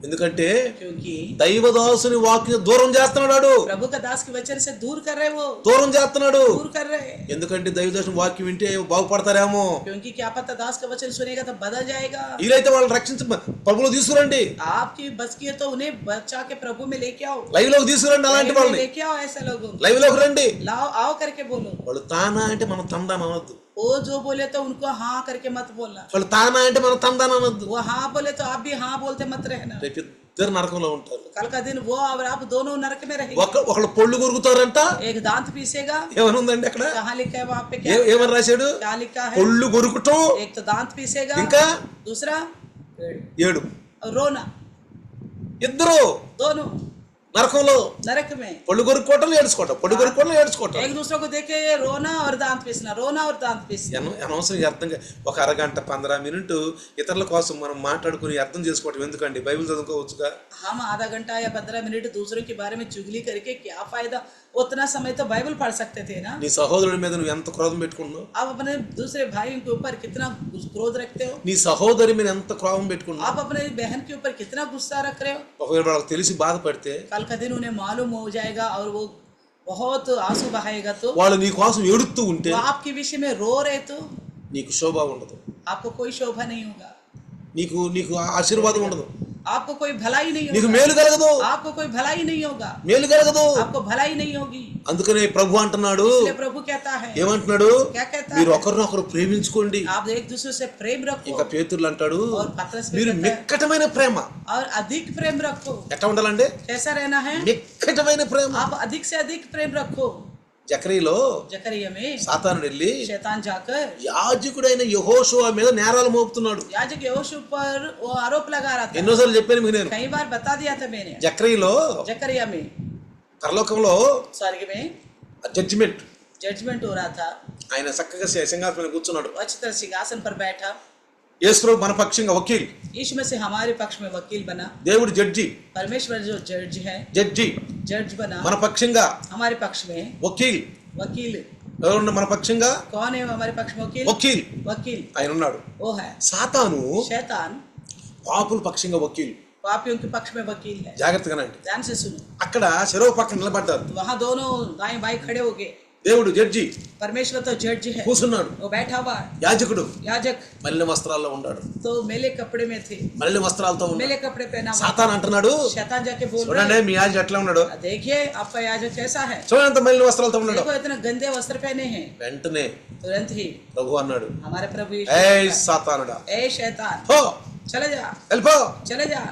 ఎందుకంటే क्योंकि దైవదాసుని వాక్యం దూరం చేస్తున్నాడు, प्रभु का दास के वचन से दूर कर रहे, वो దూరం చేస్తున్నాడు. दूर कर रहे. ఎందుకంటే దైవదాసుని వాక్యం వింటే బాగుపడతారేమో. क्योंकि क्या पता दास का वचन सुनेगा तो बदल जाएगा. వీలైతే వాళ్ళు రక్షించి ప్రభువులో తీసుకురండి, आपकी बस की है तो उन्हें बचा के प्रभु में लेके आओ, లైవ్ లోకి తీసుకురండి. అలాంటి लाइव में వాళ్ళని लेके आओ. ऐसा लोगों को లైవ్ లోకి రండి. लाओ, आओ करके बोलो. వాళ్ళు తానా అంటే మనం తందాన అనొద్దు, वो जो बोले तो उनको हाँ करके मत बोलना. వాళ్ళు తానా అంటే మనం తందాన అనొద్దు. वो हाँ बोले तो आप भी हाँ बोलते मत रहना. రేపు ఇద్దరు నరకంలో ఉంటారు. कल का दिन वो और आप दोनों नरक में रहेंगे. ఒకళ్ళు పొళ్ళు కొరుకుతారంట. एक दांत पीसेगा. ఏమని ఉందండి అక్కడ? कहाँ लिखा है वहाँ पे? क्या ఏమని రాశాడు? क्या लिखा है? పొళ్ళు కొరుకుటం, एक तो दांत पीसेगा, ఇంకా दूसरा ఏడు, और रोना. ఇద్దరు दोनों నరకంలో. नरक में పొళ్ళు కొరుక్కోవటం, ఏడ్చుకోవటం, పొళ్ళు కొరుక్కోవటం, ఏడ్చుకోవటం. एक दूसरे को देखे रोना और दांत पीसना, रोना और दांत पीसना. అనవసరంగా అర్థంగా ఒక అరగంట 15 మినిట్ ఇతరుల కోసం మనం మాట్లాడుకుని అర్థం చేసుకోవటం ఎందుకండి? బైబిల్ చదువుకోవచ్చుగా. हम आधा घंटा या 15 मिनट दूसरों के बारे में चुगली करके क्या फायदा? उतना समय तो बाइबल पढ़ सकते थे ना. నీ సహోదరుడి మీద నువ్వు ఎంత క్రోధం పెట్టుకున్నావు? आप अपने दूसरे भाई के ऊपर कितना क्रोध रखते हो? నీ సహోదరి మీద ఎంత క్రోధం పెట్టుకున్నావు? आप अपने बहन के ऊपर कितना गुस्सा रख रहे हो? ఒకవేళ వాళ్ళకి తెలిసి బాధపడితే, कल का दिन उन्हें मालूम हो जाएगा और वो बहुत आंसू बहाएगा तो, వాళ్ళు నీ కోసం ఏడుస్తూ ఉంటే वो आपके विषय में रो रहे तो నీకు శోభ ఉండదు, आपको कोई शोभा नहीं होगा, నీకు నీకు ఆశీర్వాదం ఉండదు, आपको कोई भलाई नहीं నీకు होगा, మేలు కలగదు, आपको कोई भलाई नहीं होगा, మేలు కలగదు. आपको भलाई नहीं होगी. అందుకనే ప్రభు అంటున్నాడు, इसलिए प्रभु कहता है, ఏమంటున్నాడు? क्या कहता మీరు है? ఒకరినొకరు ప్రేమించుకోండి. आप एक दूसरे से प्रेम रखो. ఇంకా పేతురులు అంటాడు, और पतरस भी మీరు कहता है, మిక్కటమైన ప్రేమ. और अधिक प्रेम रखो. ఎట్లా ఉండాలండి? कैसा रहना है? మిక్కటమైన ప్రేమ. आप अधिक से अधिक प्रेम रखो. జకరీలో जकरिया में సాతాను వెళ్ళి शैतान जाकर యాజకుడైన యెహోషువ మీద నేరాలు మోపుతున్నాడు. याजक यहोशू पर वो आरोप लगा रहा था. ఎన్నోసార్లు చెప్పాను మీకు నేను. कई बार बता दिया था मैंने. జకరీలో जकरिया में పరలోకంలో स्वर्ग में జడ్జిమెంట్, जजमेंट हो रहा था. ఆయన చక్కగా సింహాసనం మీద కూర్చున్నాడు. वो अच्छी तरह सिंहासन पर बैठा. యేసుప్రభు మన పక్షంగా వకీల్, यीशु में से हमारे पक्ष में वकील बना. దేవుడు జడ్జి, परमेश्वर जो जज है, జడ్జి जज बना మన పక్షంగా, हमारे पक्ष में. వకీల్ वकील ఎవరున్నా మన పక్షంగా? कौन है हमारे पक्ष में? वकील. వకీల్ वकील ఆయన ఉన్నాడు. वो है. సాతాను शैतान పాపుల పక్షంగా వకీల్. पापियों के पक्ष में वकील है. జాగ్రత్తగానండి. ध्यान से सुनो. అక్కడ చెరువు పక్కన నిలబడ్డారు. वहाँ दोनों दाएं बाएं खड़े हो गए. దేవుడు జడ్జి परमेश्वर तो जज है, కూర్చున్నాడు. वो बैठा हुआ है. యాజకుడు याजक మల్లె వస్త్రాల్లో ఉన్నాడు. तो मेले कपड़े में थे, మల్లె వస్త్రాలతో ఉన్నాడు. मेले कपड़े पहना हुआ. సాతాను అంటున్నాడు, शैतान जाके बोल रहा చూడండి మీ యాజకుడు ఎట్లా ఉన్నాడు, है, देखिए आपका याजक कैसा है, చూడండి ఎంత మల్లె వస్త్రాలతో ఉన్నాడు. देखो इतना गंदे वस्त्र पहने हैं. వెంటనే तुरंत ही ప్రభు అన్నాడు, हमारे प्रभु ఏయ్ సాతానుడా, ए शैतान పో चले जा, వెళ్ళిపో. चले जा.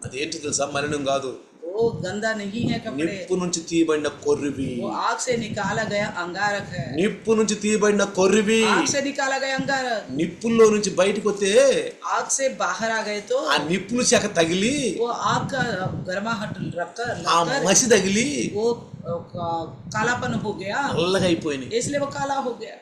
అదేంటి తెలుసా? మలినం కాదు, वो गंदा नहीं है कपड़े, నిప్పు నుంచి తీయబడిన కొర్రివి. वो आग से निकाला गया अंगारक है. నిప్పు నుంచి తీయబడిన కొర్రివి. आग से निकाला गया अंगारक. నిప్పుల్లో నుంచి బయటకు వస్తే आग से बाहर आ गए तो ఆ నిప్పులు చెక్క తగిలి, वो आग का गर्माहट रखकर ఆ మసి తగిలి वो कालापन हो गया, నల్లగా అయిపోయినాయి. इसलिए वो काला हो गया.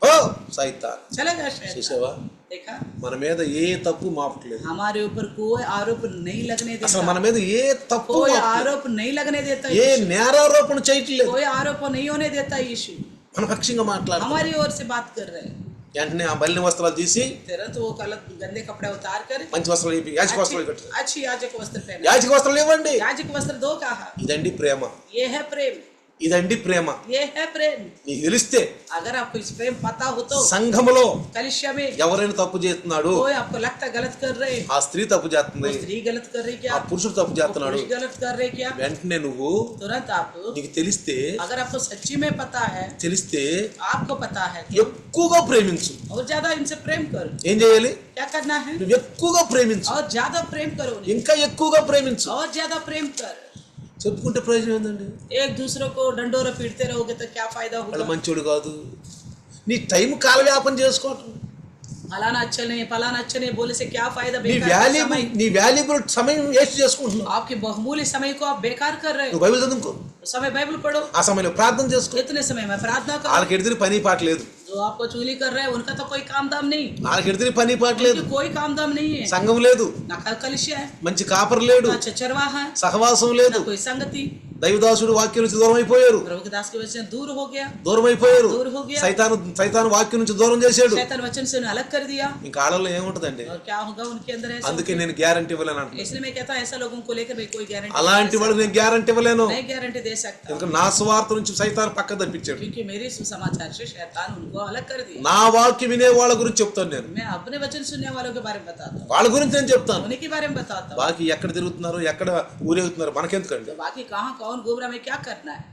ఓ సైతాన్, चला गया शैतान. చూసావా? देखा, మన మీద ఏ తప్పు మాపట్లేదు. हमारे ऊपर कोई आरोप नहीं लगने అసలు देता, మన మీద ఏ తప్పు कोई మాపట్లేదు. आरोप नहीं लगने देता ఏ यीशु. నేరారోపణ చేయట్లేదు. कोई आरोप नहीं होने देता यीशु. మన పక్షంగా మాట్లాడు. हमारी ओर से बात कर रहे हैं. వెంటనే ఆ బలిని వస్త్రాలు తీసి तुरंत वो गलत गंदे कपड़े उतार कर మంచి వస్త్రాలు ఇవ్వి, యాజక వస్త్రాలు కట్టారు. अच्छी याजक वस्त्र पहना. యాజక వస్త్రాలు ఇవ్వండి. याजक वस्त्र दो कहा. ఇదండి ప్రేమ, ये है प्रेम, ఇదండి ప్రేమ. ये है प्रेम. నీకు తెలిస్తే अगर आपको इस प्रेम पता हो तो సంఘములో कलिसिया में ఎవరైనా తప్పు చేస్తున్నాడు, कोई आपको लगता गलत कर रहे, ఆ స్త్రీ తప్పు वो చేస్తుంది, स्त्री गलत कर रही क्या, ఆ పురుషుడు తప్పు वो చేస్తున్నాడు, पुरुष गलत कर रहे क्या, వెంటనే నువ్వు तुरंत आप, నీకు తెలిస్తే अगर आपको सच्ची में पता है, తెలిస్తే आपको पता है तो ఎక్కువగా ప్రేమించు. और ज्यादा इनसे प्रेम करो. ఏం చేయాలి? क्या करना है? నువ్వు ఎక్కువగా ప్రేమించు, और ज्यादा प्रेम करो उन्हें. ఇంకా ఎక్కువగా ప్రేమించు. और ज्यादा प्रेम कर. చెప్పుకుంటే ప్రయోజనం ఏందండి? एक दूसरे को डंडोरा पीटते रहोगे तो क्या फायदा వాళ్ళు होगा? మంచోడు కాదు, నీ టైం కాలవ్యాపం చేసుకోవటం, फलाना अच्छा नहीं, फलाना अच्छा नहीं बोले से क्या फायदा? నీ बेकार का समय, నీ వాల్యుబుల్ సమయం వేస్ట్ చేసుకుంటున్నావు. आपके बहुमूल्य समय को आप बेकार कर रहे నువ్వు हो. బైబిల్ చదువుకో, उस समय बाइबल पढ़ो, ఆ సమయంలో ప్రార్థన చేసుకో. इतने समय में प्रार्थना करो. వాళ్ళకి ఎడితే పని పాట లేదు, जो आपको चुगली कर रहे हैं, उनका तो कोई काम दाम नहीं, నాకెడితే పని పాటలేదు, उनकी कोई काम दाम नहीं है, సంఘం లేదు, ना कलिशा है, మంచి కాపర్ లేడు, ना चरवाहा है, సహవాసం లేదు, ना कोई संगति। దైవదాసుడు వాక్యం నుంచి దూరం అయిపోయారు, प्रभु के दास के वचन दूर हो गया, దూరం అయిపోయారు, दूर हो गया, సైతాను వాక్యం నుంచి దూరం చేశాడు. शैतान वचन से उन्हें अलग कर दिया, ఇంకా ఆడల్లో ఏముంటదండి? और क्या होगा उनके अंदर ऐसा? అందుకే నేను గ్యారంటీ ఇవ్వలేను అంటున్నాను. इसलिए मैं कहता हूँ ऐसा लोगों को लेकर मैं कोई गारंटी అలాంటి వాళ్ళకి నేను గ్యారంటీ ఇవ్వలేను, नहीं गारंटी दे सकता, ఎందుకంటే నా స్వార్థ నుంచి సైతాను పక్క తప్పించాడు. क्योंकि मेरे सुसमाचार से शैतान उनको अलग कर दिया। నా వాక్యం వినే వాళ్ళ గురించి చెప్తాను నేను, मैं अपने वचन सुनने वालों के बारे में बताता हूँ, వాళ్ళ గురించి నేను చెప్తాను. उन्हीं के बारे में बताता हूँ। బాకీ ఎక్కడ తిరుగుతున్నారు, ఎక్కడ ఊరేగుతున్నారు మనకెందుకండి? तो बाकी कहाँ कौन घूम रहा, हमें क्या करना है,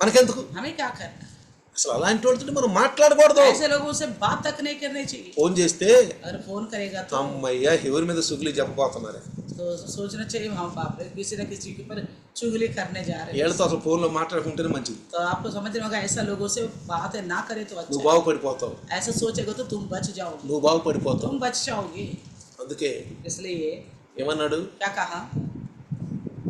మనకెందుకు? हमें क्या करना है? అసలు అలాంటి వాళ్ళతో మనం మాట్లాడకూడదు. ऐसे लोगों से बात तक नहीं करनी चाहिए। ఫోన్ చేస్తే अगर फोन करेगा तो అమ్మయ్య ఎవరి మీద సుగులి చెప్పబోతున్నారు. सोचना चाहिए हम बाप रे किसी न किसी के ऊपर चुगली करने जा रहे हैं। వీళ్ళతో అసలు ఫోన్లో మాట్లాడుకుంటేనే మంచిది. तो आपको समझ में होगा ऐसा लोगों से बातें ना करे तो నువ్వు अच्छा है। బాగుపడిపోతావు, ऐसा सोचेगा तो तुम बच जाओगे, నువ్వు బాగుపడిపోతావు. तुम बच जाओगे। అందుకే इसलिए ఏమన్నాడు? क्या कहा?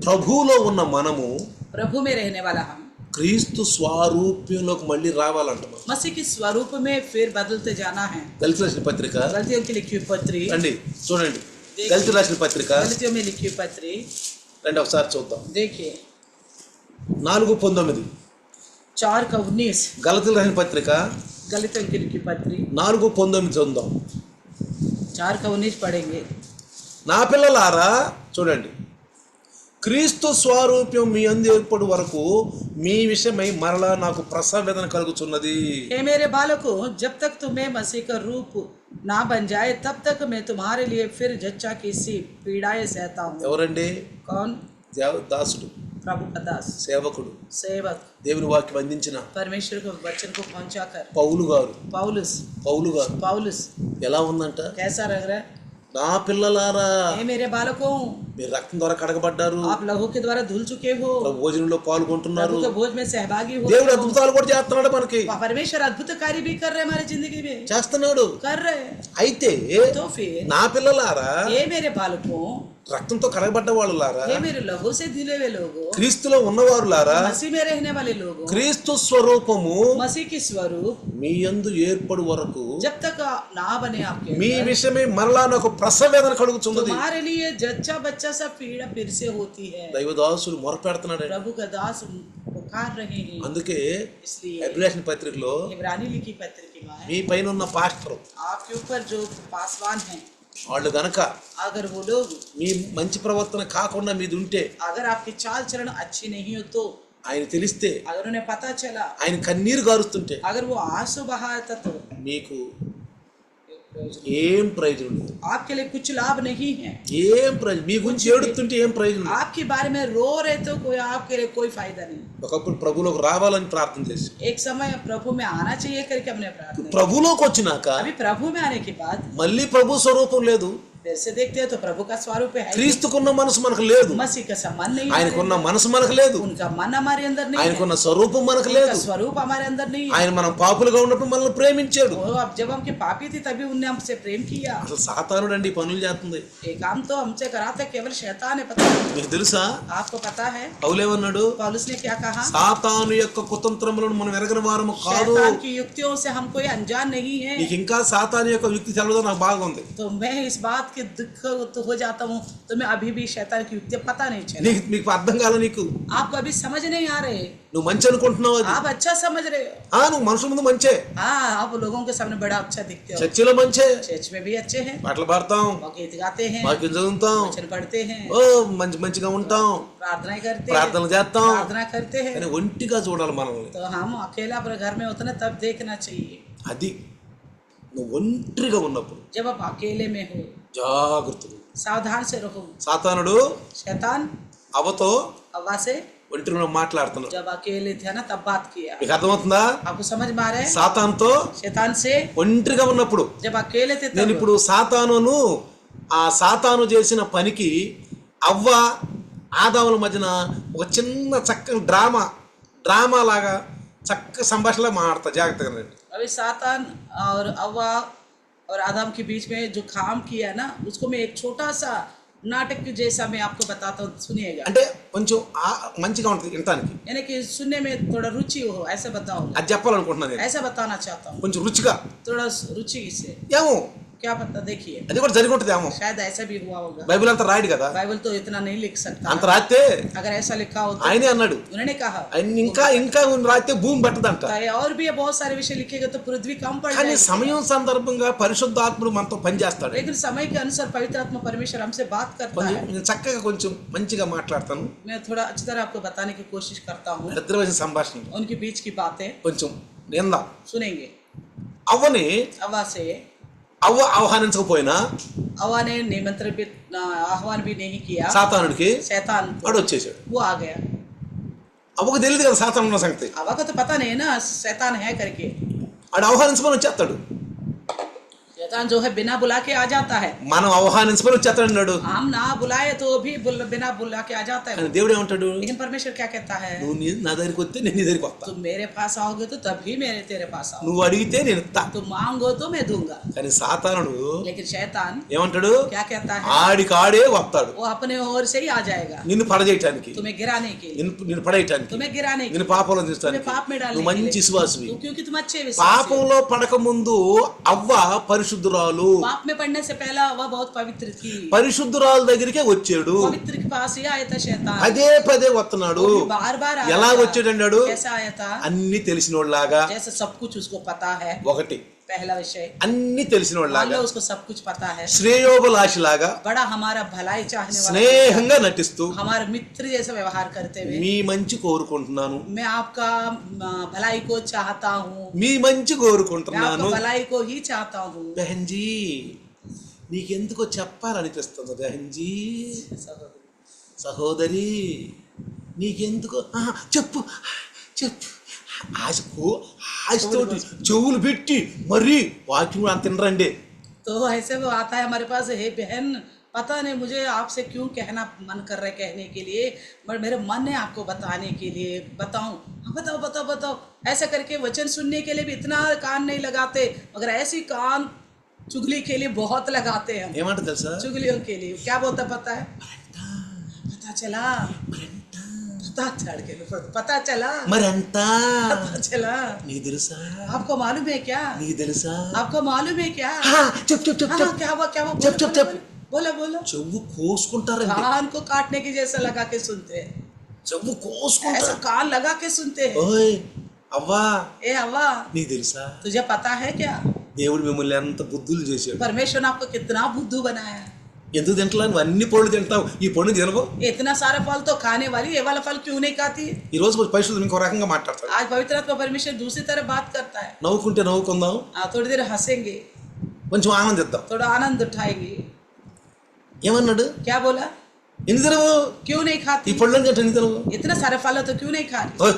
ప్రభువులో ఉన్న మనము प्रभु में रहने वाला हम క్రీస్తు స్వరూప్యంలోకి మళ్ళీ రావాలంట. మనం मसीह के स्वरूप में फिर बदलते जाना है। గలితీ రాసిన పత్రిక गलतियों की लिखी हुई पत्री, రండి చూడండి. గలితీ రాసిన పత్రిక गलतियों में लिखी हुई पत्री రండి ఒకసారి చూద్దాం. देखिए 4:19 4:19 గలితీ రాసిన పత్రిక गलतियों की लिखी पत्री 4:19 చూద్దాం. 4:19 पढ़ेंगे। నా పిల్లలారా చూడండి, క్రీస్తు స్వరూప్యం మీ అందు ఏర్పడు వరకు మీ విషయమై మరలా నాకు ప్రసవేదన కలుగుచున్నది. हे मेरे बालकों, जब तक तुम्हें मसीह का रूप ना बन जाए तब तक मैं तुम्हारे लिए फिर जच्चा की सी पीड़ाएं सहता हूँ। ఎవరండి? कौन? దాసుడు, प्रभु का दास, సేవకుడు, सेवक, దేవుని వాక్యం అందించిన परमेश्वर के वचन को पहुंचा कर పౌలు గారు. पौलुस ఎలా ఉందంట? कैसा लग रहा है? నా పిల్లలారా, हे मेरे बालकों, మీరు రక్తం ద్వారా కడగబడ్డారు, आप लहू के द्वारा धुल चुके हो, ప్రభు భోజనంలో పాల్గొంటున్నారు, प्रभु के भोज में सहभागी हो, దేవుడు అద్భుతాలు కూడా చేస్తున్నాడు, మనకి परमेश्वर अद्भुत कार्य भी कर रहे हैं हमारी जिंदगी में, చేస్తున్నాడు. कर रहे हैं। అయితే तो फिर నా పిల్లలారా, हे मेरे बालकों, రక్తంతో కడగబడ్డ వాళ్ళలారా, हे मेरे लहू से धुले हुए लोगों, క్రీస్తులో ఉన్నవారులారా, मसीह में रहने वाले लोगों, క్రీస్తు స్వరూపము मसीह की स्वरूप మీ యందు ఏర్పడు వరకు जब तक ना बने आपके మీ अंदर, విషయమే మరలా నాకు ప్రసవేదన కలుగుతున్నది. तुम्हारे लिए जच्चा बच्चा सा पीड़ा फिर से होती है। దైవదాసులు మొరపెడుతున్నాడు. प्रभु का दास पुकार रहे हैं। అందుకే इसलिए ఎబ్రాయిం పత్రికలో इब्रानी लिखी पत्र की बात మీ పైన ఉన్న పాస్టర్ आपके ऊपर जो पासवान हैं, వాళ్ళు గనక अगर वो लोग, మీ మంచి ప్రవర్తన కాకుండా మీది ఉంటే, अगर आपकी चाल चलन अच्छी नहीं हो तो, ఆయన తెలిస్తే, अगर उन्हें पता चला, ఆయన కన్నీరు గారుస్తుంటే अगर वो आंसू बहाता तो మీకు ఏం ప్రయోజనం లేదు. आपके लिए कुछ लाभ नहीं है। ఏం ప్రయోజనం, మీ గురించి ఏడుతుంటే ఏం ప్రయోజనం లేదు. आपके बारे में रो रहे तो कोई आपके लिए कोई फायदा नहीं। ఒకప్పుడు ప్రభులోకి రావాలని ప్రార్థన చేసి, एक समय प्रभु में आना चाहिए करके हमने प्रार्थना की। ప్రభులోకి వచ్చినాక अभी प्रभु में आने के बाद మళ్ళీ ప్రభు స్వరూపం లేదు. फिर से देखते हैं तो प्रभु का स्वरूप है, క్రీస్తుకున్న మనసు మనకు లేదు, मसीह का संबंध नहीं है, ఆయనకున్న మనసు మనకు లేదు, उनका मन हमारे अंदर नहीं है, ఆయనకున్న స్వరూపం మనకు उनका లేదు. स्वरूप हमारे अंदर नहीं है। ఆయన మనం పాపులుగా ఉన్నప్పుడు మనల్ని ప్రేమించాడు. वो अब जब हम के पापी थे तभी उनने हमसे प्रेम किया। అసలు సాతానుడు అండి ఈ పనులు చేస్తుంది. ये काम तो हमसे कराता केवल शैतान है। पता है? మీకు తెలుసా आपको पता है పౌలేమన్నాడు? पौलुस ने क्या कहा? సాతాను యొక్క కుతంత్రములను మనం ఎరగని వారము కాదు. शैतान की युक्तियों से हम कोई अनजान नहीं है। నీకు ఇంకా సాతాను యొక్క యుక్తి తెలవదో నాకు బాగుంది. तो मैं इस बात के दुख तो हो जाता हूँ, तो मैं अभी भी शैतान की युक्ति पता नहीं चला। మీకు అర్థం కాల, నీకు आपको अभी समझ नहीं आ रहे, నువ్వు మంచి అనుకుంటున్నావు, అది आप अच्छा समझ रहे हो। నువ్వు మనుషుల ముందు మంచే, हाँ, आप लोगों के सामने बड़ा अच्छा दिखते हो, చర్చిలో మంచే, चर्च में भी अच्छे हैं, పాటలు పాడతాం, गीत गाते हैं, వాక్యం చదువుతాం, वचन पढ़ते हैं, ఓ మంచిగా ఉంటాం, प्रार्थना करते हैं, ప్రార్థనలు చేస్తాం, प्रार्थना करते हैं। కానీ ఒంటిగా చూడాలి మనల్ని. तो हम अकेला अपने घर में होते ना तब देखना चाहिए। అది నువ్వు ఒంటరిగా ఉన్నప్పుడు जब आप अकेले में हो జాగ్రత్తగా. सावधान से रहो। సాతానుడు शैतान అవతో हवा से ఒంటరిగా మాట్లాడుతున్నాడు. जब अकेले थे ना तब बात किया। మీకు అర్థమవుతుందా? आपको समझ में आ रहा है? సాతానుతో शैतान से ఒంటరిగా ఉన్నప్పుడు, जब अकेले थे నేను तब ఇప్పుడు సాతాను చేసిన పనికి అవ్వ ఆదాముల మధ్యన ఒక చిన్న చక్కని డ్రామా లాగా చక్క సంభాషణలో మాట్లాడతా. జాగ్రత్తగా రండి. अभी सातान और अव्वा और आदम के बीच में जो काम किया ना, उसको मैं एक छोटा सा नाटक की जैसा मैं आपको बताता हूँ, सुनिएगा। అంటే కొంచెం మంచిగా ఉంటుంది వినటానికి. यानी कि सुनने में थोड़ा रुचि हो, ऐसा बताऊंगा, అది చెప్పాలనుకుంటున్నాను నేను. ऐसा बताना चाहता हूँ, కొంచెం రుచిగా. थोड़ा रुचि से। ఏమో क्या पता, देखिए అది కూడా జరిగి ఉంటుంది ఏమో. शायद ऐसा भी हुआ होगा। బైబిల్ అంతా రాయడు కదా. बाइबल तो इतना नहीं लिख सकता। అంత రాస్తే अगर ऐसा लिखा हो तो ఆయనే అన్నాడు, उन्होंने कहा ఆయన ఇంకా ఇంకా రాస్తే భూమి పెట్టదంట. और भी बहुत सारे विषय लिखेगा तो पृथ्वी कम पड़ కానీ जाएगी। సమయం సందర్భంగా పరిశుద్ధాత్ముడు మనతో పనిచేస్తాడు. लेकिन समय के अनुसार पवित्र आत्मा परमेश्वर हमसे बात करता है। నేను చక్కగా కొంచెం మంచిగా మాట్లాడతాను. मैं थोड़ा अच्छी तरह आपको बताने की कोशिश करता हूँ। ఇద్దరి మధ్య సంభాషణ उनके बीच की बातें కొంచెం నిందా. सुनेंगे। అవ్వని अव्वा से అవ్వ ఆహ్వానించకపోయినా अव्वा ने निमंत्रण भी आह्वान भी नहीं किया, సాతానుడికి शैतान వాడు వచ్చేసాడు. वो आ गया। అవ్వకు తెలియదు కదా సాతాను ఉన్న సంగతి. अव्वा को तो पता नहीं है ना शैतान है करके। వాడు ఆహ్వానించమని వచ్చేస్తాడు. शैतान जो है बिना बुला के आ जाता है। మనం ఆహ్వానించమని వచ్చేస్తాడు అన్నాడు. हम ना बुलाए तो भी बिना बुला के आ जाता है। కానీ దేవుడు ఏమంటాడు, लेकिन परमेश्वर क्या कहता है, నువ్వు నా దగ్గరికి వస్తే నేను నీ దగ్గరికి వస్తా. तुम मेरे पास आओगे तो तभी मेरे तेरे पास आओ, నువ్వు అడిగితే నేను ఇస్తా. तुम मांगो तो मैं दूंगा। కానీ సాతానుడు लेकिन शैतान ఏమంటాడు, क्या कहता है, ఆడికాడే వస్తాడు वो अपने ओर से ही आ जाएगा నిన్ను పడజేయటానికి, तुम्हें गिराने के लिए, నిన్ను పడేయటానికి, तुम्हें गिराने के నిన్ను लिए, పాపంలో तुम्हें తీస్తానికి. पाप में डालने నువ్వు के మంచి लिए, విశ్వాసవి. क्योंकि तुम अच्छे विश्वासी हो। పాపంలో పడక ముందు అవ్వ పరిశుద్ధురాలు. पाप में पड़ने से पहला वह बहुत पवित्र थी। పరిశుద్ధురాలు దగ్గరికే వచ్చాడు. पवित्र के पास ही आया था शैतान। అదే పదే వస్తున్నాడు. बार बार ఎలా వచ్చాడన్నాడు, कैसा आया था, అన్ని తెలిసినోళ్ళలాగా. जैसे सब कुछ उसको पता है। ఒకటి पहला विषय, అన్ని मान తెలిసినోళ్ళలాగా, लो उसको सब कुछ पता है। శ్రేయోభిలాషిలాగా, बड़ा हमारा भलाई चाहने वाला, స్నేహంగా నటిస్తూ हमारे मित्र जैसा व्यवहार करते हुए, మీ మంచి కోరుకుంటున్నాను, मैं आपका भलाई को चाहता हूँ, మీ మంచి मैं కోరుకుంటున్నాను. आपका भलाई को ही चाहता हूँ। బెహన్జీ నీకెందుకో చెప్పాలనిపిస్తుంది బెహన్జీ, సహోదరి నీకెందుకో చెప్పు చెప్పు. ఆశతోటి చెవులు పెట్టి మరీ వాక్యం అంత తినరండి. तो ऐसे वो आता है हमारे पास, हे बहन पता नहीं मुझे आपसे क्यों कहना मन कर रहा है कहने के लिए, बट मेरे मन है आपको बताने के लिए, बताऊं, बताओ बताओ बताओ, ऐसा करके वचन सुनने के लिए भी इतना कान नहीं लगाते, मगर ऐसी कान चुगली के लिए बहुत लगाते हैं। ఏమంట తెలుసా, चुगलियों के लिए क्या बोलता पता है, पता चला, पता चला, మరంతా पता चला, నీకు తెలుసా, आपको मालूम है क्या, నీకు తెలుసా, आपको मालूम है क्या, చెప్పు చెప్పు చెప్పు हाँ, చెప్పు. क्या हुआ क्या हुआ, चुप, चुप, चुप. बोलो बोलो। చెవు కోసుకుంటారండి, कान को काटने की जैसा लगा के सुनते हैं, చెవు ऐसा కోసుకుంటారు. कान लगा के सुनते हैं। ఓయ్ అవ్వా ए हवा, నీకు తెలుసా, तुझे पता है क्या, దేవుడు మిమ్మల్ని ఎంత బుద్ధులు చేశాడు. परमेश्वर ने आपको कितना बुद्धू बनाया है। ఎందుకు తింటలా, నువ్వు అన్ని పళ్ళు తింటావు, ఈ పండు తినవు. इतना सारा फल तो खाने वाली, ये वाला फल क्यों नहीं खाती। ఈ రోజు పరిశుద్ధులు ఇంకో రకంగా మాట్లాడతాడు. आज पवित्र आत्मा परमेश्वर दूसरी तरह बात करता है। నవ్వుకుంటే నవ్వుకుందాం, थोड़ी देर हंसेंगे, కొంచెం ఆనందిద్దాం. थोड़ा आनंद उठाएंगे। ఏమన్నాడు, क्या बोला, ఎందుకు తినవు, क्यों नहीं ఈ खाती, పళ్ళు అంటే ఎందుకు తినవు. इतना सारा फल है तो क्यों नहीं खा रही। ఓయ్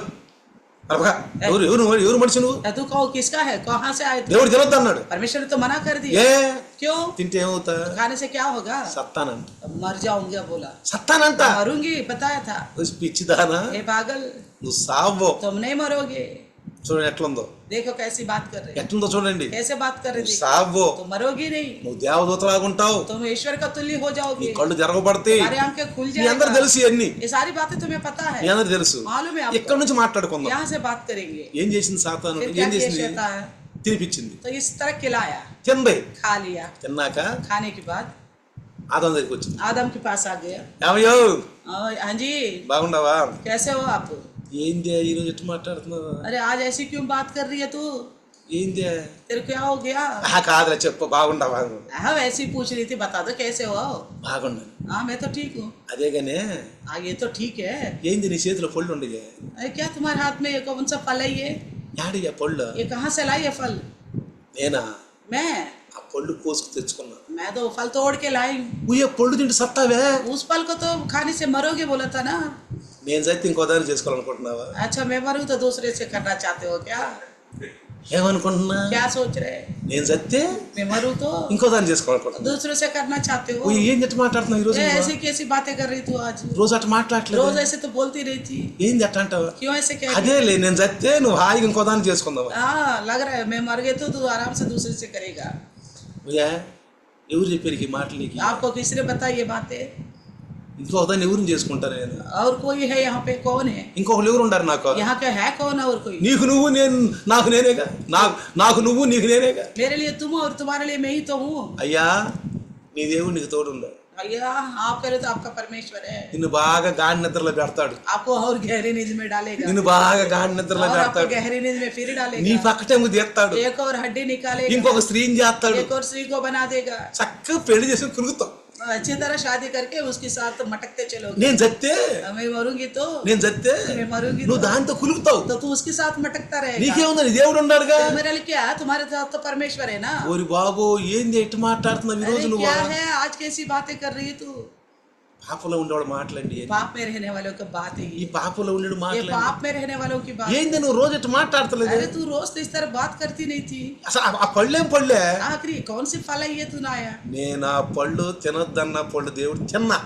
అరవగా, ఎవరు ఎవరు ఎవరు మనిషి నువ్వు, तू कहो किसका है, कहाँ से आए थे। దేవుడు తినొద్దు అన్నాడు. परमेश्वर ने तो मना कर ఏ दिया, क्यों, తింటే ఏమవుతా, खाने से क्या होगा, సత్తానంట, मर जाऊंगा बोला, సత్తానంట. मरूंगी बताया था। ఓ పిచ్చిదానా, हे पागल, నువ్వు సావో. तुम नहीं मरोगे। చూడండి ఎట్లుందో, देखो कैसी बात कर रहे, ఎట్లుందో చూడండి. कैसे बात कर रहे थे, సావో, तुम मरोगी नहीं, నువ్వు దేవదూతలాగుంటావు, तुम ईश्वर का तुल्य हो నీ जाओगे, కళ్ళు జరగబడతాయి. तुम्हारी आंखें खुल మీ అందరు जाएगा। తెలుసు ఇవన్నీ, ये सारी बातें तुम्हें पता మీ है, అందరు తెలుసు. मालूम है ఇక్కడ आपको। నుంచి మాట్లాడుకుందాం. यहाँ से बात करेंगे, ఏం చేసింది సాతాను, फिर ఏం क्या किया చేసింది, शैतान, తినిపించింది. तो इस तरह खिलाया, తింది, खा लिया, తిన్నాక खाने के बाद ఆదాం దగ్గరికి వచ్చింది. आदम के पास आ गया, ఏమయ్యో हाँ जी బాగుండవా, कैसे हो आप, ఏంది ఈరోజు ఎట్టు మాట్లాడుతున్నావు, अरे आज ऐसी क्यों बात कर रही है तू, ఏంది तेरे क्या हो गया, కాదురా చెప్పు, బాగుండవా, हाँ वैसे ही पूछ रही थी, बता दो कैसे हो। బాగున్నాను. हाँ मैं तो ठीक हूँ। అదే గానే हाँ ये तो ठीक है। ఏంది నీ చేతిలో పళ్ళు ఉండగా, अरे क्या तुम्हारे हाथ में ये कौन सा फल है ये యాడిగా పళ్ళు, कहाँ से लाई है फल, నేనా मैं ఆ పళ్ళు కోసుకు తెచ్చుకున్నా. मैं तो फल तोड़ के लाई हूँ। ఉయ్య పళ్ళు తింటే సత్తావే, उस फल को तो खाने से मरोगे बोला था ना। నేను సైతే ఇంకో దాన్ని చేసుకోవాలనుకుంటున్నావా, अच्छा मैं मरूँ तो दूसरे से करना चाहते हो क्या, ఏమనుకుంటున్నా, क्या सोच रहे, నేను సత్తే मैं मरूँ तो ఇంకో దాన్ని చేసుకోవాలనుకుంటున్నా. दूसरे से करना चाहते हो। ఏం చెట్టు మాట్లాడుతున్నావు ఈ రోజు, ऐसी कैसी बातें कर रही तू आज, రోజు అట్లా మాట్లాడలేదు, रोज ऐसे तो बोलती रही थी, ఏంది అట్లా అంటావా. क्यों ऐसे कह रही? అదేలే నేను చస్తే నువ్వు హాయిగా ఇంకో దాన్ని చేసుకుందావా. हाँ लग रहा है मैं मर गई तो तू आराम से दूसरे से करेगा। ఉయ్యా ఎవరు చెప్పారు ఈ మాటలు నీకు? आपको किसने बताई ये बातें? ఇంకొక దాన్ని ఎవరిని చేసుకుంటాను నేను? और कोई है यहाँ पे? कौन है ఇంకొకరు ఎవరు ఉంటారు నాకు? यहाँ का? है कौन और कोई? నీకు నువ్వు, నేను నాకు నేనేగా. నాకు నువ్వు, నీకు నేనేగా. मेरे लिए तुम और तुम्हारे लिए मैं ही तो हूँ। అయ్యా నీ దేవుడు నీకు తోడు ఉన్నాడు. भैया आप करे तो आपका परमेश्वर है, నిన్ను బాగా గాఢ నిద్రలో పెడతాడు. आपको और गहरी नींद में डालेगा, నిన్ను బాగా గాఢ నిద్రలో और आपको పెడతాడు. गहरी नींद में फिर నీ डालेगा, పక్కటేమో తీస్తాడు. एक और हड्डी निकालेगा, ఇంకొక స్త్రీని చేస్తాడు. एक और स्त्री को बना देगा। చక్కగా పెళ్లి చేసి కులుగుతాం. अच्छी तरह शादी करके उसके साथ मटकते चलोगे। నేను చస్తే मैं मरूंगी तो నేను मैं मरूंगी నువ్వు तो దాంతో కులుగుతావు. तू उसके साथ मटकता रहेगा। నీకేముందా? నీ దేవుడు ఉన్నాడుగా. तो मेरे लिए क्या है? तुम्हारे साथ तो परमेश्वर है ना। ఓరి బాబు ఏంది ఎట్టు మాట్లాడుతున్నావు ఈ రోజు अरे నువ్వు? क्या है आज कैसी बातें कर रही है तू? పాపలో ఉండేవాడు మాట్లాడండి. पाप में रहने वालों की बात है ఈ పాపలో ఉండేడు ये మాట్లాడండి. पाप में रहने वालों की बात। ఏంది నువ్వు రోజు ఎట్టు మాట్లాడతలేదు? अरे तू रोज तो इस तरह बात करती नहीं थी। అసలు ఆ పళ్ళేం పళ్ళే? आखिरी कौन सी फल है ये तू ना आया? నేను ఆ పళ్ళు తినొద్దన్న పళ్ళు దేవుడు తిన్నా.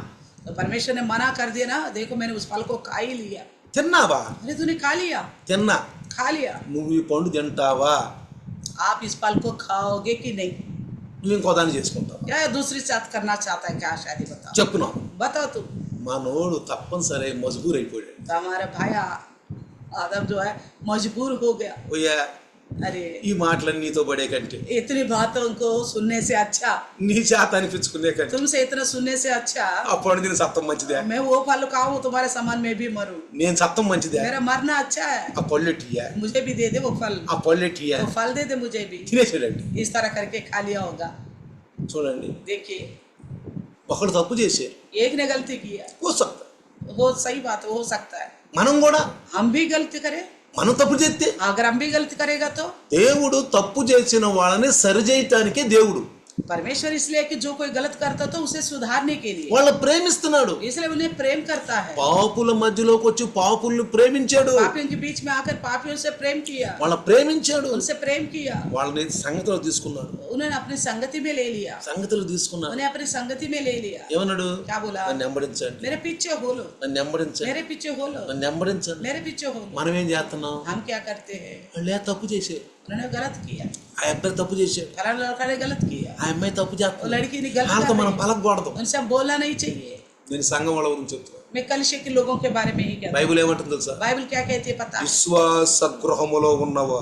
तो परमेश्वर ने मना कर दिया ना, देखो मैंने उस फल को खा ही लिया। తిన్నావా? अरे तूने खा लिया, తిన్నా. खा लिया। నువ్వు ఈ పండు తింటావా? आप इस फल को खाओगे कि नहीं? నువ్వు ఇంకో దాన్ని చేసుకుంటావు. क्या दूसरी साथ करना चाहता है क्या? शादी बताओ, చెప్పున్నావు. बताओ तू। మనోడు తప్పనిసరి మజబూర్ అయిపోయాడు. तो हमारा भाई आदम जो है मजबूर हो गया। ఓయ్యా अरे ఈ మాటలన్నీ నీతో పడే కంటే, इतनी बातों को सुनने से अच्छा, నీ చేత అనిపించుకునే కంటే तुमसे इतना सुनने से अच्छा ఆ పండు తిని సత్తం మంచిదే. मैं वो फल खाऊं तुम्हारे समान मैं भी मरूं। నేను సత్తం మంచిదే. मेरा मरना अच्छा है, ఆ పళ్ళెట్టియా, मुझे भी दे दे वो फल, ఆ పళ్ళెట్టియా वो फल दे दे मुझे भी। తినేసాడండి. इस तरह करके खा लिया होगा। చూడండి, देखिए ఒకడు తప్పు చేశారు. एक ने गलती किया, ఓ సత్తా. वो सही बात हो सकता है। మనం కూడా हम भी गलती करें, మనం తప్పు చేస్తే अगर हम भी गलती करेगा तो దేవుడు తప్పు చేసిన వాళ్ళని సరిచేయటానికే దేవుడు परमेश्वर इसलिए कि जो कोई गलत करता तो उसे सुधारने के लिए, వాళ్ళ ప్రేమిస్తున్నాడు. इसलिए उन्हें प्रेम करता है। పాపుల మధ్యలోకి వచ్చి పాపుల్ని ప్రేమించాడు. पापियों के बीच में आकर पापियों से प्रेम किया, వాళ్ళ ప్రేమించాడు. उनसे प्रेम किया, వాళ్ళని సంగతిలో తీసుకున్నాడు. उन्होंने अपनी संगति में ले लिया, సంగతిలో తీసుకున్నాడు. उन्हें अपनी संगति में ले लिया। ఏమన్నాడు? क्या बोला? నన్ను వెంబడించండి, मेरे पीछे हो लो, నన్ను వెంబడించండి, मेरे पीछे हो लो, నన్ను వెంబడించండి. मेरे पीछे हो लो। మనం ఏం చేస్తున్నాం? हम क्या करते हैं? వాళ్ళే తప్పు చేశారు. उन्होंने गलत किया, ఆ అబ్బాయి తప్పు చేశాడు, फलाना लड़का ने गलत किया, ఆ అమ్మాయి తప్పు वो చేస్తుంది. लड़की ने गलत వాళ్ళతో మనం किया, పలకూడదు. उनसे हम बोलना नहीं चाहिए। నేను సంఘం వాళ్ళ గురించి చెప్తున్నా. मैं कलिशे के लोगों के बारे में ही कहता हूँ। బైబిల్ ఏమంటుంది తెలుసా? बाइबल क्या कहती है पता है? విశ్వాస గృహములో ఉన్నవా.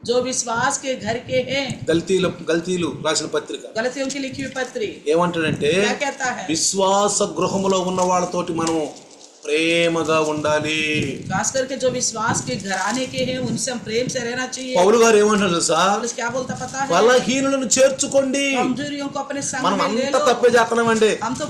जो विश्वास के घर के हैं, గల్తీలు రాసిన పత్రిక गलतियों की लिखी हुई पत्री ఏమంటాడంటే, क्या कहता है? విశ్వాస గృహములో ఉన్న వాళ్ళతోటి మనం ప్రేమగా ఉండాలి. खास करके जो विश्वास के घराने के हैं उनसे हम प्रेम से रहना चाहिए। పౌలు గారు ఏమంటారు తెలుసా? पौलुस क्या बोलता पता है? బలహీనులను చేర్చుకోండి. कमजोरियों को अपने संग మనం में ले అంత लो। తప్పే చేస్తున్నామండి. हम तो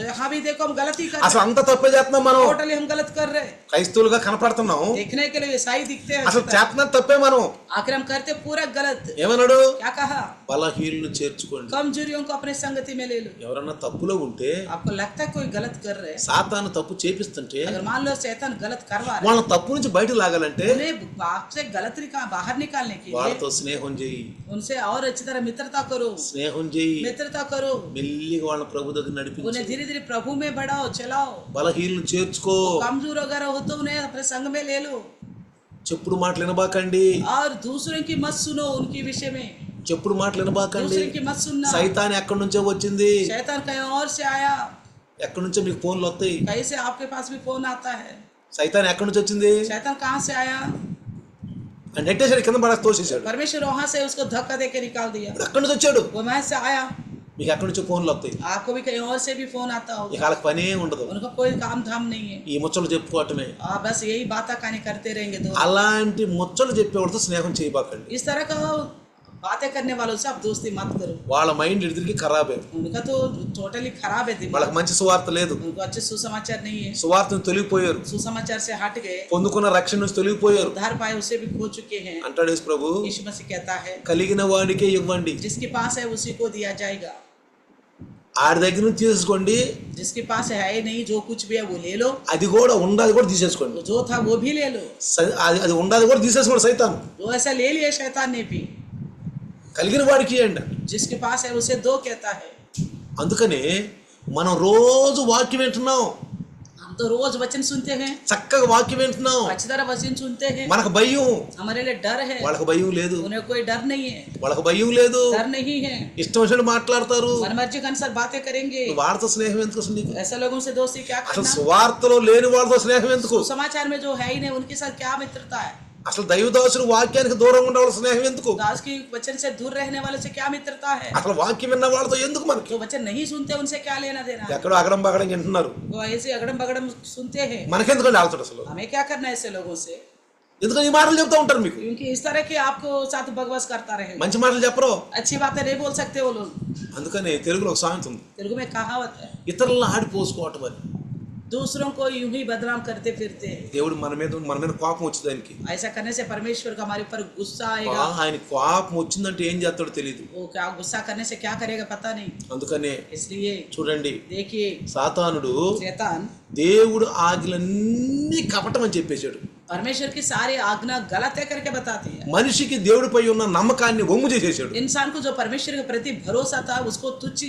यहाँ भी देखो हम गलती कर అసలు అంత తప్పే చేస్తున్నాం. మనం टोटली हम गलत कर रहे हैं। క్రైస్తవులుగా కనపడుతున్నాం, देखने के लिए ईसाई दिखते हैं, అసలు చేస్తున్న తప్పే. మనం आखिर हम करते पूरा गलत। ఏమన్నాడు? क्या कहा? బలహీనులను చేర్చుకోండి. कमजोरियों को अपने संगति में ले लो। ఎవరన్నా తప్పులో ఉంటే, आपको लगता है कोई गलत कर रहे हैं, సాతాను తప్పు చేపిస్తుంటే, अगर मान लो शैतान गलत करवा रहा వాళ్ళ తప్పు నుంచి బయట లాగాలంటే है, उन्हें बाप से गलत बाहर निकालने के लिए వాళ్ళతో స్నేహం చేయి, उनसे और अच्छी तरह मित्रता करो, స్నేహం చేయి. मित्रता करो, మెల్లిగా వాళ్ళ ప్రభు దగ్గర నడిపించు. उन्हें धीरे धीरे प्रभु में बढ़ाओ, चलाओ। బలహీనులను చేర్చుకో. कमजोर अगर हो तो उन्हें अपने संग में ले लो। చెప్పుడు మాటలు వినబాకండి. और दूसरों की मत सुनो, उनकी विषय में చెప్పుడు మాటలు వినబాకండి. दूसरों की मत सुनना। సైతాన్ ఎక్కడి నుంచో వచ్చింది. शैतान कहीं और से आया, ఎక్కడి నుంచో మీకు ఫోన్లు వస్తాయి. कहीं से आपके पास भी फोन आता है। సైతాన్ ఎక్కడి నుంచి వచ్చింది? शैतान कहाँ से आया? నెట్టేసాడు, కింద పడేసి తోసేసాడు. परमेश्वर वहां से उसको धक्का देके निकाल दिया। ఇప్పుడు ఎక్కడి నుంచి వచ్చాడు? वो वहां से आया। మీకు ఎక్కడి నుంచో ఫోన్లు వస్తాయి. आपको भी कहीं और से भी फोन आता ఇక होगा, వాళ్ళకి పనే ఉండదు, उनका कोई काम धाम नहीं है, ఈ ముచ్చలు చెప్పుకోవటమే. आप बस यही बातें कहानी करते रहेंगे। दो అలాంటి ముచ్చలు చెప్పేవాడితో స్నేహం చేయబాకండి. इस तरह का बातें करने वालों से आप दोस्ती मत करो। వాళ్ళ మైండ్ ఇడిదిరికి ఖరాబ్ అయింది. उनका तो टोटली खराब है दिमाग, వాళ్ళకి మంచి సువార్త లేదు. उनको अच्छे सुसमाचार नहीं है, సువార్తను తొలగిపోయారు. सुसमाचार से हट गए, పొందుకున్న రక్షణ నుంచి తొలగిపోయారు. उद्धार पाए उसे भी खो चुके हैं। అంటాడు యేసు ప్రభు, यीशु मसीह कहता है కలిగిన వాడికే ఇవ్వండి, जिसके पास है उसी को दिया जाएगा, ఆడి దగ్గర నుంచి తీసుకోండి. जिसके पास है नहीं जो कुछ भी है वो ले लो, అది కూడా ఉండదు కూడా తీసేసుకోండి. जो था वो भी ले लो, అది ఉండదు కూడా తీసేసుకోండి. సైతాను जो ऐसा ले लिया शैतान ने भी, కలిగిన వాడికి ఇవ్వండి. जिसके पास है उसे दो कहता है। అందుకనే మనం రోజు వాక్యం వింటున్నాం. हम तो रोज वचन सुनते हैं, చక్కగా వాక్యం వింటున్నాం, अच्छी तरह वचन सुनते हैं, మనకు భయం, हमारे लिए डर है, వాళ్ళకి భయం లేదు, उन्हें कोई डर नहीं है, వాళ్ళకి భయం లేదు, डर नहीं है, ఇష్టం వచ్చినట్టు మాట్లాడతారు. मन मर्जी के अनुसार बातें करेंगे. వారితో స్నేహం ఎందుకు అసలు నీకు? ऐसे लोगों से दोस्ती क्या అసలు करना? సువార్తలో లేని వాళ్ళతో స్నేహం ఎందుకు? समाचार में जो है ही नहीं उनके साथ क्या मित्रता है? అసలు దైవదాసుడు వాక్యానికి దూరంగా ఉండే వాళ్ళ స్నేహం ఎందుకు? दास की वचन से दूर रहने वाले से क्या मित्रता है? అసలు వాక్యం విన్న వాళ్ళతో ఎందుకు మనకి? जो वचन नहीं सुनते उनसे क्या लेना देना है? ఎక్కడో అగడం బగడం వింటున్నారు, वो ऐसे अगड़म बगड़म सुनते हैं, మనకెందుకండి వాళ్ళతో అసలు? हमें क्या करना है ऐसे लोगों से? ఎందుకని ఈ మాటలు చెప్తా ఉంటారు మీకు? क्योंकि इस तरह की आपको साथ बकवास करता रहेगा, మంచి మాటలు చెప్పరు. अच्छी बातें नहीं बोल सकते वो लोग. అందుకని తెలుగులో ఒక సామెత ఉంది, तेलुगु में कहावत है, ఇతరులను ఆడిపోసుకోవటం అని. दूसरों को यूं ही बदनाम करते फिरते हैं. దేవుడు మన మీద కోపం వచ్చింది ఆయనకి. ऐसा करने से परमेश्वर का हमारे ऊपर गुस्सा आएगा. ఆయన కోపం వచ్చిందంటే ఏం చేస్తాడో తెలియదు. वो क्या गुस्सा करने से क्या करेगा पता नहीं. అందుకనే इसलिए చూడండి, देखिए, సాతానుడు शैतान దేవుడు ఆజ్ఞలన్నీ కపటం అని చెప్పేశాడు. परमेश्वर की सारी आज्ञा गलत है करके बताती है. మనిషికి దేవుడిపై ఉన్న నమ్మకాన్ని వమ్ము చేసేసాడు. इंसान को जो परमेश्वर के प्रति भरोसा था उसको तुच्छ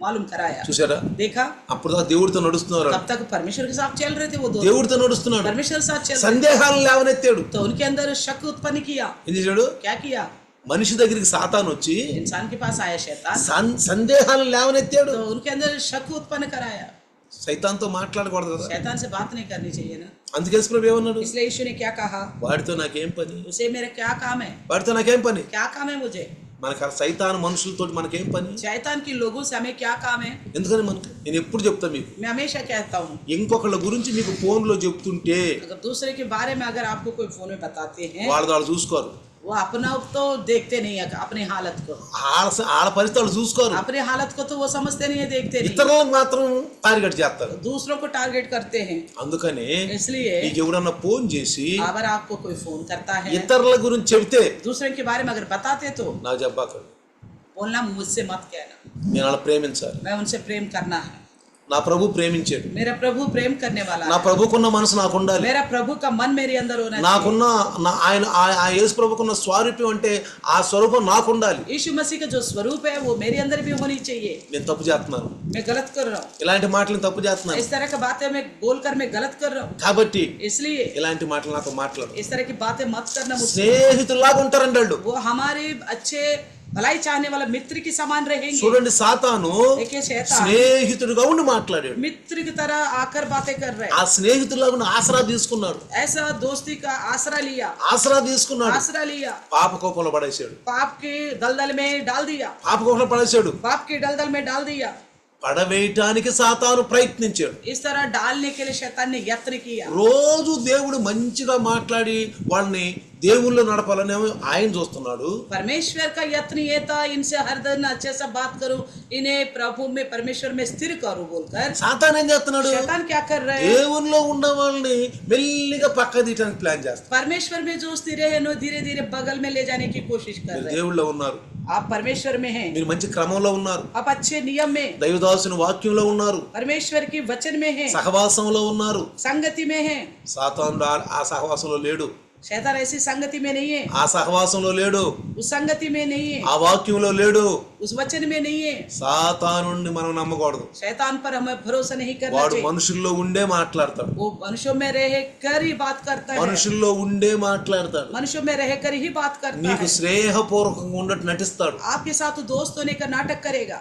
मालूम कराया. చూసారా? देखा, అప్పుడు దాకా దేవుడితో నడుస్తున్నారు, तब तक परमेश्वर के साथ चल रहे थे वो दो, దేవుడితో నడుస్తున్నాడు, परमेश्वर के साथ चल रहे సందేహాలను లేవనెత్తాడు. थे. तो उनके अंदर शक उत्पन्न किया. ఏం చేశాడు? क्या किया? మనిషి దగ్గరికి సాతాను వచ్చి इंसान के पास आया शैतान, సందేహాలను లేవనెత్తాడు. तो उनके अंदर शक उत्पन्न कराया. సైతాన్తో మాట్లాడకూడదు కదా, शैतान से बात नहीं करनी चाहिए ना. అందుకే యేసు ప్రభు ఏమన్నాడు? इसलिए यीशु ने क्या कहा? వాడితో నాకేం పని, उसे मेरा क्या काम है? వాడితో నాకేం పని. क्या काम है मुझे? మనకు ఆ సైతాను మనుషులతో మనకేం పని? शैतान के लोगों से हमें क्या काम है? ఎందుకని మనకు, నేను ఎప్పుడు చెప్తా మీకు, मैं हमेशा कहता हूँ, ఇంకొకళ్ళ గురించి మీకు ఫోన్లో చెప్తుంటే अगर दूसरे के बारे में अगर आपको कोई फोन में बताते हैं, వాళ్ళు చూసుకోరు, वो अपना तो देखते नहीं है, अपनी हालत को, వాళ్ళ పరిస్థితి వాళ్ళు చూసుకోరు, अपनी हालत को तो वो समझते नहीं है, देखते नहीं, ఇతరులకు మాత్రం టార్గెట్ చేస్తారు. दूसरों को टारगेट करते हैं. అందుకని इसलिए నీకు ఎవడన్నా ఫోన్ చేసి अगर आपको कोई फोन करता है, ఇతరుల గురించి చెబితే दूसरे के बारे में अगर बताते तो నాకు చెప్పకండి, बोलना मुझसे मत कहना. నేను వాళ్ళ ప్రేమించాలి. मैं उनसे प्रेम करना है. నా ప్రభు ప్రేమించాడు, मेरा प्रभु प्रेम करने वाला నా है. ప్రభుకున్న మనసు నాకు ఉండాలి, मेरा प्रभु का मन मेरे अंदर होना चाहिए. నాకున్న ఆయన ఆ యేసు ప్రభుకున్న స్వరూపం అంటే ఆ స్వరూపం నాకు ఉండాలి. यीशु मसीह का जो स्वरूप है वो मेरे अंदर भी होनी चाहिए. నేను తప్పు చేస్తున్నాను, मैं गलत कर रहा हूँ, ఇలాంటి మాటలు తప్పు చేస్తున్నాను, इस तरह की बातें मैं बोलकर मैं गलत कर रहा हूँ. కాబట్టి इसलिए ఇలాంటి మాటలు నాతో మాట్లాడు. इस तरह की बातें मत करना मुझसे. స్నేహితుల్లాగా ఉంటారండి వాళ్ళు. वो हमारे अच्छे भलाई चाहने वाला मित्र की समान रहेंगे. చూడండి, సాతాను देखिए, शैतान స్నేహితుడిగా ఉండి మాట్లాడాడు, मित्र की तरह आकर बातें कर रहे ఆ हैं. స్నేహితుల్లాగా ఉండి ఆసరా తీసుకున్నాడు, ऐसा दोस्ती का आसरा लिया, ఆసరా తీసుకున్నాడు, आसरा लिया, పాప కోపంలో పడేసాడు, पाप के दलदल में डाल दिया, పాప కోపంలో పడేసాడు. पाप के दलदल में डाल दिया. పడవేయటానికి సాతాను ప్రయత్నించాడు. इस तरह डालने के लिए शैतान ने यत्न किया. రోజు దేవుడు మంచిగా మాట్లాడి వాళ్ళని దేవుళ్ళు నడపాలని ఆయన చూస్తున్నాడు. परमेश्वर का यत्न ये था, इनसे हर दिन अच्छे से बात करूं, इन्हें प्रभु में परमेश्वर में स्थिर करूं बोलकर. సాతాను ఏం చేస్తున్నాడు? शैतान क्या कर रहे हैं? దేవుల్లో ఉన్న వాళ్ళని మెల్లిగా పక్క తీయడానికి ప్లాన్ చేస్తాడు. परमेश्वर में जो स्थिर है नो धीरे धीरे बगल में ले जाने की कोशिश कर మీరు रहे हैं. దేవుళ్ళో ఉన్నారు, आप परमेश्वर में हैं, మీరు మంచి క్రమంలో ఉన్నారు, आप अच्छे नियम में, దైవదాసుని వాక్యంలో ఉన్నారు, परमेश्वर की वचन में हैं, సహవాసంలో ఉన్నారు. संगति में हैं. సాతానుడు ఆ సహవాసంలో లేడు, शैतान ऐसी संगति में नहीं है, ఆ సహవాసంలో లేడు, उस संगति में नहीं है, ఆ వాక్యంలో లేడు. उस वचन में नहीं है. సాతానుడిని మనం నమ్మకూడదు. शैतान पर हमें भरोसा नहीं करना వాడు चाहिए. మనుషుల్లో ఉండే మాట్లాడతాడు, वो मनुष्यों में रह कर ही बात करता है, మనుషుల్లో ఉండే మాట్లాడతాడు, मनुष्यों में रह कर ही बात करता నీకు है. స్నేహపూర్వకంగా ఉన్నట్టు నటిస్తాడు. आपके साथ दोस्त होने का नाटक करेगा.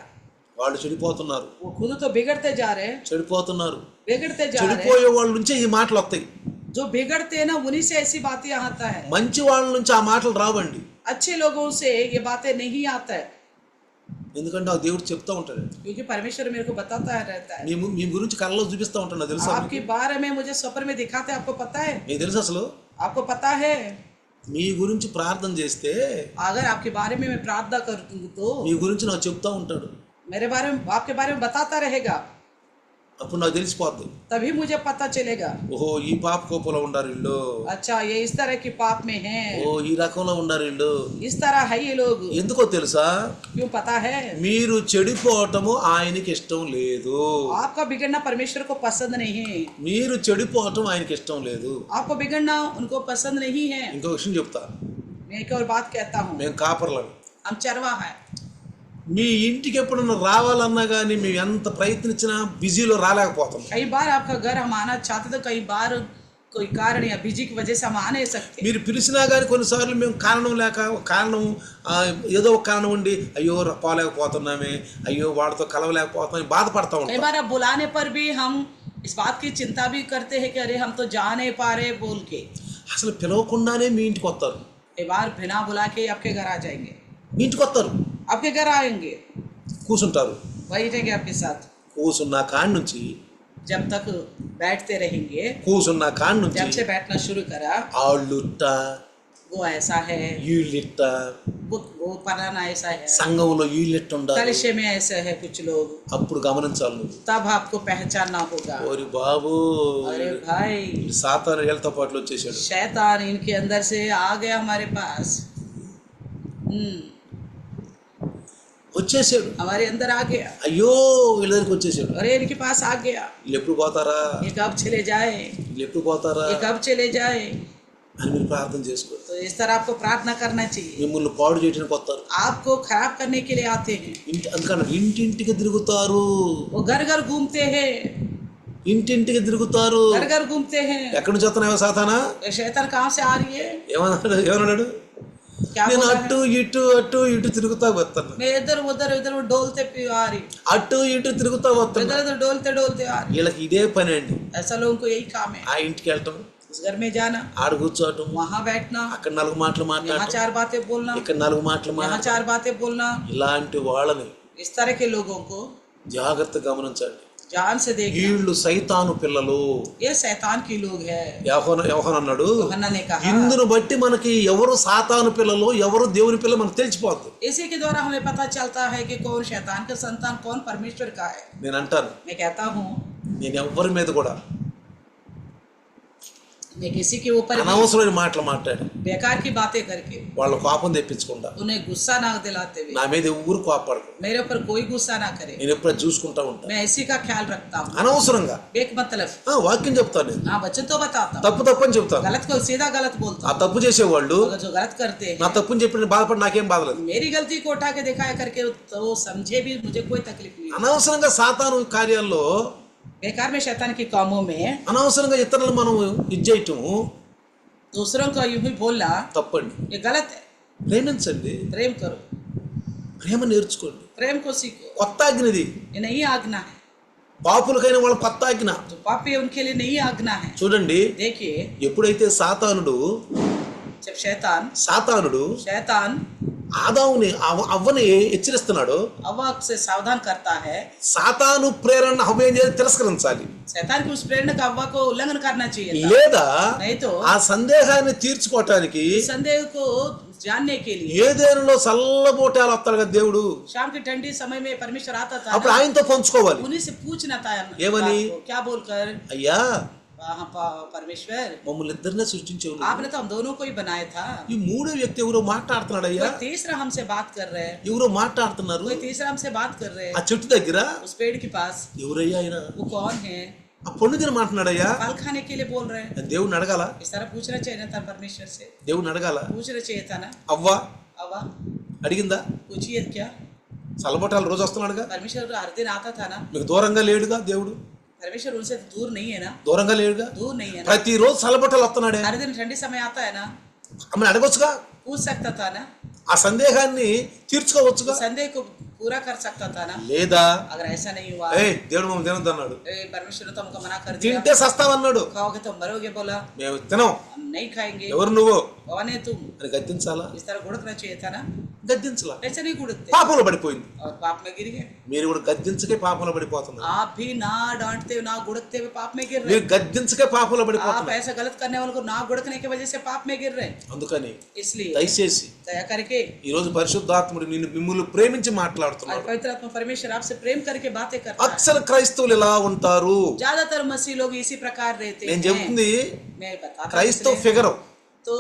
వాళ్ళు చెడిపోతున్నారు, वो खुद तो बिगड़ते जा रहे हैं, చెడిపోతున్నారు. बिगड़ते जा रहे हैं. చెడిపోయే వాళ్ళ నుంచే ఈ మాటలు వస్తాయి, जो बिगड़ते हैं ना उन्हीं से ऐसी बातें आता है. మంచి వాళ్ళ నుంచి ఆ మాటలు రావండి. अच्छे लोगों से ये बातें नहीं आता है, ఎందుకంటే ఆ దేవుడు చెప్తా ఉంటాడు, क्योंकि परमेश्वर मेरे को बताता है रहता है. మీ గురించి కళ్ళలో చూపిస్తా ఉంటాడు. నాకు తెలుసా? आपके बारे में मुझे स्वप्न में दिखाते हैं, आपको पता है? మీకు తెలుసు అసలు आपको पता है? మీ గురించి ప్రార్థన చేస్తే अगर आपके बारे में मैं प्रार्थना करूँ तो మీ గురించి నాకు చెప్తా ఉంటాడు. मेरे बारे में, आपके बारे में बताता रहेगा, అప్పుడు నాకు తెలిసిపోద్ది, तभी मुझे पता चलेगा. ఓహో ఈ పాప కోపంలో ఉండారు వీళ్ళు, अच्छा ये इस तरह की पाप में है, ఓ ఈ రకంలో ఉండారు వీళ్ళు. इस तरह है ये लोग. ఎందుకో తెలుసా? क्यों पता है? మీరు చెడిపోవటము ఆయనకి ఇష్టం లేదు. आपका बिगड़ना परमेश्वर को पसंद नहीं है, మీరు చెడిపోవటం ఆయనకి ఇష్టం లేదు. आपको बिगड़ना उनको पसंद नहीं है. ఇంకో విషయం చెప్తా, मैं एक और बात कहता हूँ, మేము కాపర్లం, हम चरवाहा है. మీ ఇంటికి ఎప్పుడన్నా రావాలన్నా కానీ మేము ఎంత ప్రయత్నించినా బిజీలో రాలేకపోతున్నాం. कई बार आपका घर हम आना चाहते तो कई बार कोई कारण या बिजी की वजह से हम आ नहीं सकते. మీరు పిలిచినా కానీ కొన్నిసార్లు మేము కారణం లేక కారణం ఏదో ఒక కారణం ఉండి అయ్యో పోలేకపోతున్నామే, అయ్యో వాడితో కలవలేకపోతున్నాం బాధపడతా कई ఉంటాం. बार आप बुलाने पर भी हम इस बात की चिंता भी करते हैं कि अरे हम तो जा नहीं पा रहे बोल के. అసలు పిలవకుండానే మీ ఇంటికి వస్తారు. कई बार बिना बुला के आपके घर आ जाएंगे, మీ ఇంటికి వస్తారు, आपके घर आएंगे, కూర్చుంటారు. बैठेंगे आपके साथ. కూర్చున్న కాడి నుంచి जब तक बैठते रहेंगे, కూర్చున్న కాడి जब నుంచి से बैठना शुरू करा ఆళ్ళుట్ట वो ऐसा है, వీళ్ళిట్ట, वो पढ़ाना ऐसा है, సంఘంలో వీళ్ళిట్ట ఉండాలి. कलिशे में ऐसे है कुछ लोग. అప్పుడు గమనించాలి నువ్వు. तब आपको पहचानना होगा. ఓరి బాబు, अरे भाई సాతాను వీళ్ళతో పాటు వచ్చేసాడు. शैतान इनके अंदर से आ गया हमारे पास. వచ్చేసాడు, हमारे अंदर आ गया. అయ్యో వీళ్ళ దగ్గరికి వచ్చేసాడు. अरे इनके पास आ गया. వీళ్ళు ఎప్పుడు పోతారా, ये कब चले जाए, వీళ్ళు ఎప్పుడు పోతారా ये कब चले जाए. అని మీరు ప్రార్థన చేసుకోండి. तो इस तरह आपको प्रार्थना करना चाहिए. మిమ్మల్ని పాడు చేయడానికి వస్తారు. आपको खराब करने के लिए आते हैं. అందుకని ఇంటింటికి తిరుగుతారు, वो घर घर घूमते हैं, ఇంటింటికి తిరుగుతారు. घर घर घूमते हैं. ఎక్కడి నుంచి వస్తున్నాయో సాతానా? ये शैतान कहाँ से आ रही है, ఏమన్నాడు? क्या నేను बोल रहा है? అటు ఇటు తిరుగుతా వస్తున్నా, मैं इधर उधर इधर डोलते आ रही, అటు ఇటు తిరుగుతా వస్తున్నా. इधर उधर डोलते डोलते आ रही. వీళ్ళకి ఇదే పని అండి. ऐसा लोगों को यही काम है. ఆ ఇంటికి వెళ్ళటం, उस घर में जाना, ఆడ కూర్చోవటం, वहाँ बैठना, అక్కడ 4 మాటలు यहाँ మాట్లాడటం, 4 बातें बोलना, ఇక్కడ 4 మాటలు यहाँ మాట్లాడటం. 4 बातें बोलना. ఇలాంటి వాళ్ళని इस तरह के लोगों को జాగ్రత్తగా గమనించండి. जान से देखना. వీళ్ళు సైతాను పిల్లలు. ये शैतान की लोग है. యోహాను అన్నాడు, యోహన్నా ने कहा, ఇందును బట్టి మనకి ఎవరు సాతాను పిల్లలు ఎవరు దేవుని పిల్లలు మనకు తెలిసిపోతుంది. इसी के द्वारा हमें पता चलता है कि कौन शैतान का संतान, कौन परमेश्वर का है. నేను అంటాను, मैं कहता हूँ, నేను ఎవ్వరి మీద కూడా मैं किसी के ऊपर भी అనవసరమైన మాటలు మాట్లాడి बेकार की बातें करके వాళ్ళ కోపం తెప్పించుకుంటా. उन्हें गुस्सा ना दिलाते हुए నా మీద ఎవరు కోపడరు, मेरे ऊपर कोई गुस्सा ना करे. నేను ఎప్పుడు చూసుకుంటా ఉంటా. मैं इसी का ख्याल रखता हूँ. అనవసరంగా एक मतलब వాక్యం చెప్తాను, నేను हाँ वचन तो बताता हूँ, తప్పు తప్పు అని చెప్తాను. गलत को सीधा गलत बोलता ఆ हूँ. తప్పు చేసేవాళ్ళు अगर जो गलत करते हैं, నా తప్పుని చెప్పి నేను బాధపడి నాకేం బాధలేదు. मेरी गलती को उठा के दिखाया करके तो वो समझे भी मुझे कोई तकलीफ नहीं. అనవసరంగా సాతాను కార్యాల్లో बेकार में शैतान के कामों में అనవసరంగా ఇతరులు మనం ఇది చేయటం दूसरों को यूं ही बोलना తప్పండి. ये गलत है. ప్రేమించండి, प्रेम करो, ప్రేమ నేర్చుకోండి. प्रेम को सीखो. కొత్త ఆజ్ఞది, ये नई आज्ञा है. పాపులకైన వాళ్ళ కొత్త ఆజ్ఞ. जो पापी है उनके लिए नई आज्ञा है. చూడండి, देखिए ఎప్పుడైతే సాతానుడు जब शैतान ఆదాముని అవ్వని హెచ్చరిస్తున్నాడు, हवा से सावधान करता है. సాతాను ప్రేరణ హవ్వ ఏం చేయాలి? తిరస్కరించాలి, शैतान की उस प्रेरणा का हवा को उल्लंघन करना चाहिए था. లేదా नहीं तो ఆ సందేహాన్ని తీర్చుకోవటానికి इस संदेह को जानने के लिए ఏదేనులో చల్లబోటాలు వస్తాడు కదా దేవుడు, शाम की ठंडी समय में परमेश्वर आता था అప్పుడు ना, ఆయనతో పంచుకోవాలి. उन्हीं से पूछना था ఏమని? बात को, क्या बोलकर, అయ్యా हाँ परमेश्वर మమ్మల్ని ఇద్దరినే సృష్టించేవు, आपने तो हम दोनों को ही बनाया था. ఈ మూడో వ్యక్తి ఎవరో మాట్లాడుతున్నాడు. అయ్యా कोई तीसरा हमसे बात कर रहे हैं, ఎవరో మాట్లాడుతున్నారు कोई तीसरा हमसे बात कर रहे ఆ हैं. చెట్టు దగ్గర. उस पेड़ के पास ఎవరయ్యా ఆయన? वो कौन है? ఆ పండు తిని మాట్లాడయ్యా. फल खाने के लिए बोल रहे हैं. దేవుడిని అడగాల, इस तरह पूछना चाहिए था परमेश्वर से, దేవుడిని అడగాల. पूछना चाहिए था ना. అవ్వా हवा అడిగిందా? पूछिए क्या, చల్లబొట్టాలు రోజు వస్తున్నాడుగా, परमेश्वर हर दिन आता था ना. మీకు దూరంగా లేడుగా దేవుడు, परमेश्वर उनसे दूर नहीं है ना, దూరంగా లేడుగా. दूर नहीं है ना. ప్రతిరోజు చల్లబొట్టాలు వస్తున్నాడే, हर दिन ठंडी समय आता है ना, ఆమెను అడగొచ్చుగా, पूछ सकता था ना, ఆ సందేహాన్ని తీర్చుకోవచ్చుగా. संदेह को पूरा कर सकता था ना. లేదా अगर ऐसा नहीं हुआ, దేవుడు మమ్మల్ని తినొద్దు అన్నాడు, परमेश्वर ने तो हमको मना कर दिया, తింటే సస్తావన్నాడు, खाओगे तो मरोगे बोला, మేము తినం, हम नहीं खाएंगे. ఎవరు నువ్వు कौन है तुम? అని గద్దించాలా? इस तरह गुड़कना चाहिए था ना. గద్దించలా, ऐसे नहीं गुड़कते పాపంలో పడిపోయింది. और पाप में गिर गए. మీరు కూడా గద్దించకే పాపంలో పడిపోతున్నారు. आप भी ना डांटते हुए ना गुड़कते हुए पाप में गिर మీరు रहे. గద్దించకే పాపంలో आप పడిపోతున్నారు. ऐसा गलत करने वालों को ना गुड़कने की वजह से पाप में गिर रहे. అందుకని इसलिए దయచేసి दया करके, ఈ రోజు పరిశుద్ధాత్ముడు నిన్ను మిమ్మల్ని ప్రేమించి और మాట్లాడుతున్నాడు. पवित्र आत्मा परमेश्वर आपसे प्रेम करके बातें करता है. అక్షర క్రైస్తవులు ఎలా ఉంటారు? ज्यादातर मसीह लोग इसी प्रकार रहते నేను हैं. చెప్తుంది मैं बताता हूं క్రైస్తవ इसलिए. ఫిగర్, तो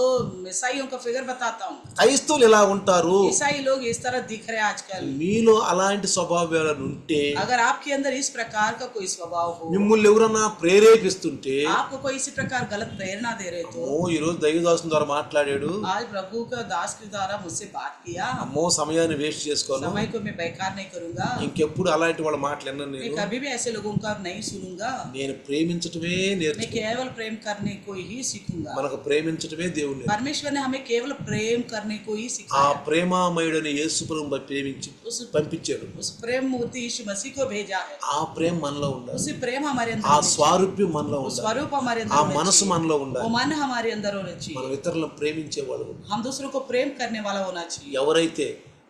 ईसाइयों का फिगर बताता हूँ। క్రైస్తవులు ఎలా ఉంటారు? ईसाई लोग इस तरह दिख रहे हैं आजकल। మీలో అలాంటి స్వభావాలు ఉంటే, अगर आपके अंदर इस प्रकार का कोई स्वभाव हो, మిమ్మల్ని ఎవరన్నా ప్రేరేపిస్తుంటే, आपको कोई इसी प्रकार गलत प्रेरणा दे रहे तो, అమ్మో ఈరోజు దైవదాసుని ద్వారా మాట్లాడాడు, आज प्रभु का दास के द्वारा मुझसे बात किया, అమ్మో సమయాన్ని వేస్ట్ చేసుకోను, समय को मैं बेकार नहीं करूंगा, ఇంకెప్పుడు అలాంటి వాళ్ళ మాటలు వినను मैं నేను. कभी भी ऐसे लोगों का नहीं सुनूंगा, నేను ప్రేమించటమే मैं నేర్చుకో. केवल प्रेम करने को ही सीखूंगा। మనకు ప్రేమించటమే దేవుడు నేర్పు. परमेश्वर ने हमें केवल प्रेम करने को ही ఆ सिखाया। ప్రేమామయుడని యేసు ప్రభువుని ప్రేమించి పంపించాడు. उस प्रेम मूर्ति यीशु मसीह को भेजा है। ఆ ప్రేమ మనలో ఉండాలి, उसी प्रेम हमारे अंदर ఆ होनी चाहिए। స్వారూప్యం మనలో वो ఉండాలి, स्वरूप हमारे ఆ अंदर होना మనసు चाहिए। మనలో वो ఉండాలి. मन हमारे अंदर होना మనం चाहिए। ఇతరులను ప్రేమించేవాళ్ళు. हम दूसरों को प्रेम करने वाला होना चाहिए। ఎవరైతే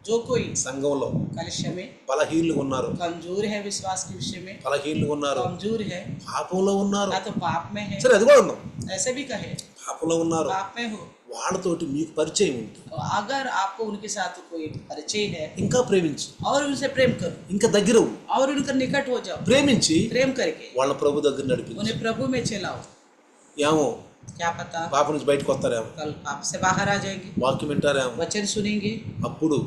जो कोई సంఘంలో कलिशा में బలహీనులుగా ఉన్నారు, कमजोर है, विश्वास के विषय में బలహీనులుగా ఉన్నారు, कमजोर है, పాపంలో ఉన్నారు, या तो पाप में है, సరే అది కూడా ఉందాం, ऐसे भी कहे పాపంలో ఉన్నారు, पाप में हो, వాళ్ళతోటి మీకు పరిచయం ఉంటుంది, तो अगर आपको उनके साथ कोई परिचय है ఇంకా ప్రేమించు, और उनसे प्रेम करो ఇంకా దగ్గరవు, और उनका निकट हो जाओ। ప్రేమించి प्रेम करके వాళ్ళ ప్రభు దగ్గర నడిపించు. उन्हें प्रभु में चलाओ। ఏమో क्या पता పాప నుంచి బయటకు వస్తారేమో, कल पाप से बाहर आ जाएंगे, వాక్యం వింటారేమో, वचन सुनेंगे, అప్పుడు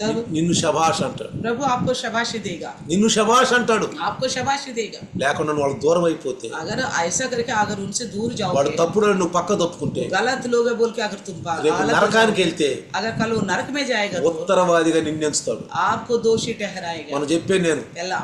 तब నిన్ను శభాష్ అంటాడు, प्रभु आपको शाबाशी देगा, నిన్ను శభాష్ అంటాడు. आपको शाबाशी देगा। లేకుండా వాళ్ళు దూరం అయిపోతే, अगर ऐसा करके अगर उनसे दूर వాడు जाओगे, తప్పుడు నువ్వు పక్క తప్పుకుంటే, गलत लोग है बोल के अगर तुम రేపు अलग हो నరకానికి जाओगे, వెళ్తే अगर कल वो नरक में जाएगा तो ఉత్తరవాదిగా నిన్నెంచుతాడు. आपको दोषी ठहराएगा। మనం చెప్పాను, నేను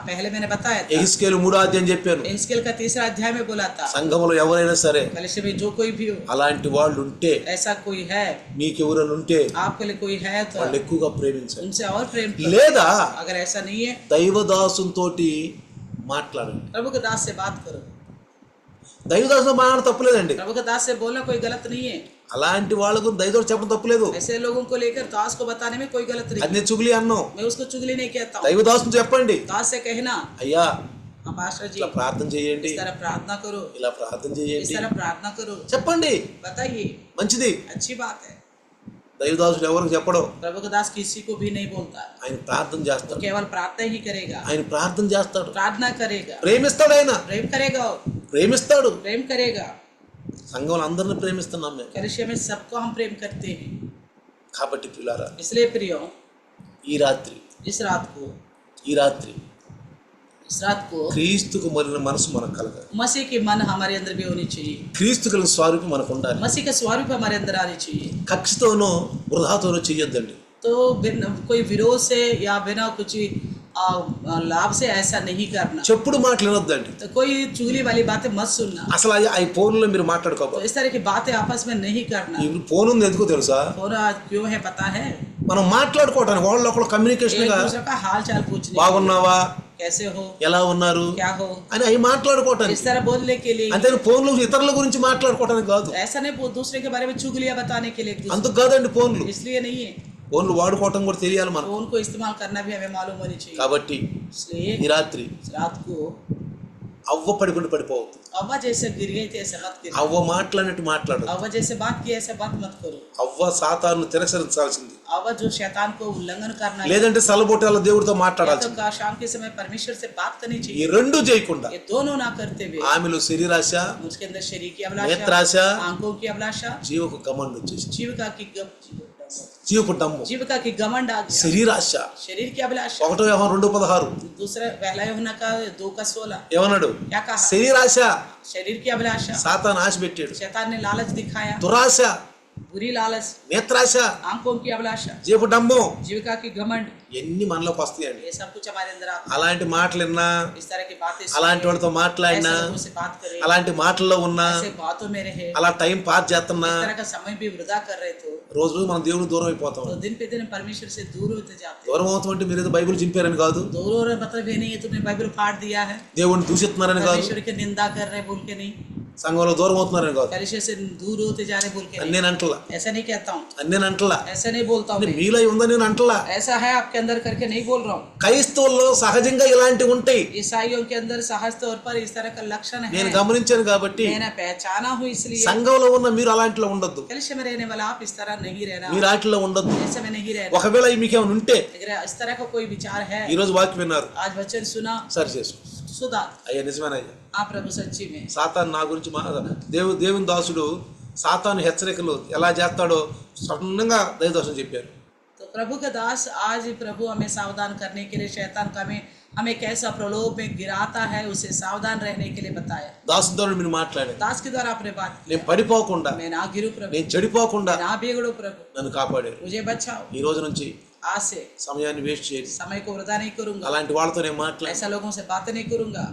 पहले मैंने बताया था, ఎహిస్కేలు 3వ అధ్యాయం చెప్పాను, एहेजकेल का 3रा अध्याय में बोला था, సంఘంలో ఎవరైనా సరే कलीसिया में जो कोई भी हो, అలాంటి వాళ్ళు ఉంటే, ऐसा कोई है, మీకు ఎవరైనా ఉంటే आपके लिए कोई है तो వాళ్ళు ఎక్కువగా ప్రేమించండి. उनसे और प्रेम करो। లేదా अगर ऐसा नहीं है, దైవదాసునితోటి మాట్లాడండి. प्रभु के दास से बात करो। దైవదాసుతో మాట్లాడడం తప్పులేదండి, प्रभु के दास से बोलना कोई गलत नहीं है। అలాంటి వాళ్ళకు దైవదాసు చెప్పడం తప్పులేదు. ऐसे लोगों को लेकर दास को बताने में कोई गलत नहीं అది है। నేను చుగిలి అన్నాం. मैं उसको चुगली नहीं कहता हूँ। దైవదాసుని చెప్పండి, दास से कहना, అయ్యా हाँ पास्टर जी ఇలా ప్రార్థన చేయండి, इस तरह प्रार्थना करो, ఇలా ప్రార్థన इस చేయండి तरह प्रार्थना करो, చెప్పండి, बताइए, మంచిది. अच्छी बात है। దైవదాసుడు ఎవరికి చెప్పడం, प्रभु का दास किसी को भी नहीं बोलता, ఆయన ప్రార్థన वो చేస్తాడు, केवल प्रार्थना ही करेगा, ఆయన ప్రార్థన చేస్తాడు, प्रार्थना करेगा, ప్రేమిస్తాడు, ఆయన प्रेम करेगा, ప్రేమిస్తాడు. प्रेम करेगा। సంఘంలో అందరిని ప్రేమిస్తున్నాం మేము. कलीसिया में सबको हम प्रेम करते हैं। కాబట్టి పిల్లారా, इसलिए प्रियो, ఈ రాత్రి इस रात को క్రీస్తుకు మరిన మనసు మనకు కలగాలి, मसीह की मन हमारे अंदर भी होनी चाहिए, క్రీస్తు కలిగిన స్వరూపం మనకు ఉండాలి. मसीह का स्वरूप हमारे अंदर आनी चाहिए। కక్షతోనో వృధాతోనో చెయ్యొద్దండి. तो कोई विरोध से या बिना कुछ लाभ से ऐसा नहीं करना। చెప్పుడు మాటలు వినొద్దండి. तो कोई चुगली वाली बातें मत सुनना। అసలు ఆ ఫోన్లో మీరు तो మాట్లాడుకోవాలి. इस तरह की बातें आपस में नहीं करना। ఇప్పుడు ఫోన్ ఉంది ఎందుకో తెలుసా, और आज क्यों है पता है, మనం మాట్లాడుకోవటానికి, వాళ్ళు ఒకళ్ళు కమ్యూనికేషన్ एक గా दूसरे का हाल चाल पूछने, బాగున్నావా, कैसे हो, ఎలా ఉన్నారు क्या हो, అని అవి మాట్లాడుకోవటానికి. इस तरह बोलने के लिए। అంతే ఫోన్లు ఇతరుల గురించి మాట్లాడుకోవటానికి కాదు, ऐसा नहीं दूसरे के बारे में चुगलियां बताने के लिए एक दूसरे, అందుకు కాదండి ఫోన్లు. इसलिए नहीं है। ఫోన్లు వాడుకోవటం కూడా తెలియాలి మనకు. फोन को इस्तेमाल करना भी हमें मालूम होनी चाहिए। కాబట్టి इसलिए ఈ రాత్రి रात को అవ్వ పడిపోవద్దు. अव्वा जैसे गिर गई थी ऐसा मत गिर, అవ్వ మాట్లాడినట్టు మాట్లాడు. अव्वा जैसे बात की ऐसा बात मत करो। అవ్వ సాతాను తిరస్కరించాల్సింది, अव्वा जो शैतान को उल्लंघन करना है, లేదంటే సలబొట్టాల దేవుడితో या तो మాట్లాడాల్సింది. शाम के समय परमेश्वर से बात करनी ఈ चाहिए। రెండు చేయకుండా ये दोनों ना करते हुए ఆమెలో శరీరాశ, उसके अंदर शरीर की నేత్రాశ, अभिलाषा, आंखों की अभिलाषा, జీవకు కమండ్ వచ్చేసి, जीविका की జీవపు డమ్ము, जीविका की घमंड आ गया, శరీరాశ. शरीर की अभिलाषा। 1 యోహాను 2:16 दूसरा पहला यूहन्ना का 2:16 ఏమన్నాడు, क्या कहा, శరీరాశ शरीर की अभिलाषा, సాతాను ఆశ పెట్టాడు, शैतान ने लालच दिखाया, దురాశ, बुरी लालच, నేత్రాశ, आंखों की अभिलाषा, జీవపు డమ్ము, जीविका की घमंड, ఎన్ని మనలోకి వస్తాయండి. ये सब कुछ हमारे अंदर आता అలాంటి మాటలు విన్నా, है। इस तरह की बातें అలాంటి सुने, వాళ్ళతో మాట్లాడినా, ऐसे लोगों से बात करें, అలాంటి మాటల్లో ఉన్నా, ऐसे बातों में रहे, అలా టైం పాస్ చేస్తున్నా, इस तरह का समय भी वृथा कर रहे तो రోజు మనం దేవుడికి దూరం అయిపోతాం. तो दिन पे दिन परमेश्वर से दूर होते जाते हैं। దూరం అవుతాం అంటే మీరు ఏదో బైబిల్ చింపారని కాదు, दूर हो रहे मतलब ये नहीं है तुमने बाइबल फाड़ दिया है, దేవుడిని దూషిస్తున్నారని కాదు, परमेश्वर की निंदा कर रहे बोल के नहीं, సంఘంలో దూరం అవుతున్నారని కాదు. परमेश्वर से दूर होते जा रहे बोल के అని नहीं, నేను అంటలా, ऐसा नहीं कहता हूँ, అని నేను అంటలా, ऐसा नहीं बोलता हूँ मैं। మీలో ఉందని నేను అంటలా. ऐसा है आपके अंदर करके नहीं बोल रहा हूँ। క్రైస్తవుల్లో సహజంగా ఇలాంటివి ఉంటాయి, ईसाइयों के अंदर साहस तौर पर इस तरह का लक्षण है, నేను గమనించాను. కాబట్టి मैंने पहचाना हूँ, इसलिए సంఘంలో ఉన్న మీరు అలాంటిలో ఉండొద్దు, कलिशा में रहने वाला आप इस तरह नहीं रहना, మీరు వాటిలో ఉండొద్దు. ऐसे में नहीं रहना। ఒకవేళ మీకు ఏమైనా ఉంటే, अगर इस तरह का कोई विचार है, ఈ రోజు వాక్యం విన్నారు, आज वचन सुना, సరి చేసుకో. सुधार। అయ్యా నిజమేనయ్యా, आप प्रभु सच्ची में సాతాను నా గురించి దేవుని దాసుడు సాతాను హెచ్చరికలు ఎలా చేస్తాడో స్పష్టంగా దైవదర్శనం చెప్పారు. तो प्रभु का दास आज प्रभु हमें सावधान करने के लिए शैतान का हमें कैसा प्रलोभ में गिराता है उसे सावधान रहने के लिए बताया. దాసు ద్వారా మీరు మాట్లాడారు. दास के द्वारा आपने बात నేను పడిపోకుండా, मैं ना गिरूं प्रभु, నేను చెడిపోకుండా ना बिगड़ूं प्रभु, నన్ను కాపాడారు. मुझे बचाओ. ఈ రోజు నుంచి आज से సమయాన్ని వేస్ట్ చేయదు. समय को वृथा नहीं करूंगा, అలాంటి వాళ్ళతో నేను మాట్లాడి ऐसा लोगों से बातें नहीं करूंगा,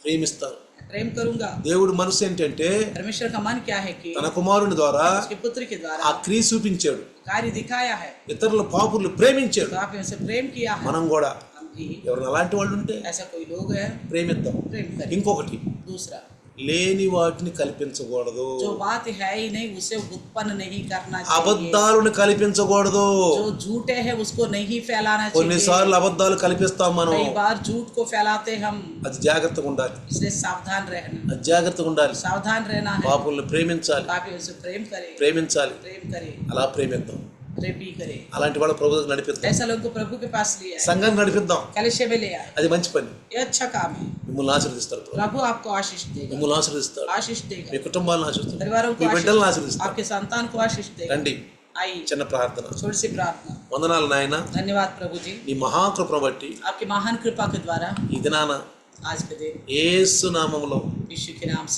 ప్రేమిస్తాను. प्रेम करूंगा. దేవుడు మనసు ఏంటంటే परमेश्वर का मन क्या है कि తన కుమారుని ద్వారా उसके पुत्र के ఆ द्वारा క్రియ చూపించాడు. कार्य दिखाया है, ఇతరుల పాపులు ప్రేమించాడు. तो आपने उनसे प्रेम किया है. మనం కూడా हम भी ఎవరైనా అలాంటి వాళ్ళు ఉంటే ऐसा कोई लोग है ప్రేమిద్దాం. प्रेम करें. ఇంకొకటి, दूसरा, లేని వాటిని కల్పించకూడదు. जो बात है ही नहीं उसे उत्पन्न नहीं करना चाहिए. అబద్ధాలను కల్పించకూడదు. जो झूठे है उसको नहीं फैलाना चाहिए. కొన్నిసార్లు అబద్ధాలు కల్పిస్తాం మనం. कई बार झूठ को फैलाते हम, అది జాగ్రత్తగా ఉండాలి. इसलिए सावधान रहना, అది జాగ్రత్తగా ఉండాలి. सावधान रहना है. పాపుల్ని ప్రేమించాలి, आप उनसे प्रेम करें, ప్రేమించాలి. प्रेम करें, అలా ప్రేమిద్దాం. प्रेम भी करें. అలాంటి వాళ్ళ ప్రభు దగ్గరికి నడిపిద్దాం. ऐसा लोगों को प्रभु के पास लिया है, సంఘాన్ని నడిపిద్దాం. कलिशे में ले आए. అది మంచి పని. ये अच्छा काम है. మిమ్మల్ని ఆశీర్వదిస్తారు ప్రభు. प्रभु आपको आशीष देगा, మిమ్మల్ని ఆశీర్వదిస్తాడు. आशीष देगा. మీ కుటుంబాలను ఆశీర్వదిస్తాడు. परिवारों మీ को బిడ్డలను आशीष, ఆశీర్వదిస్తాడు. आपके संतान को आशीष देगा. రండి, आइए చిన్న ప్రార్థన. छोटी सी प्रार्थना. వందనాలు నాయన, धन्यवाद प्रभु जी, నీ మహాకృపను బట్టి आपकी महान कृपा के द्वारा ఈ దినాన आज के दिन యేసు నామములో यीशु के नाम से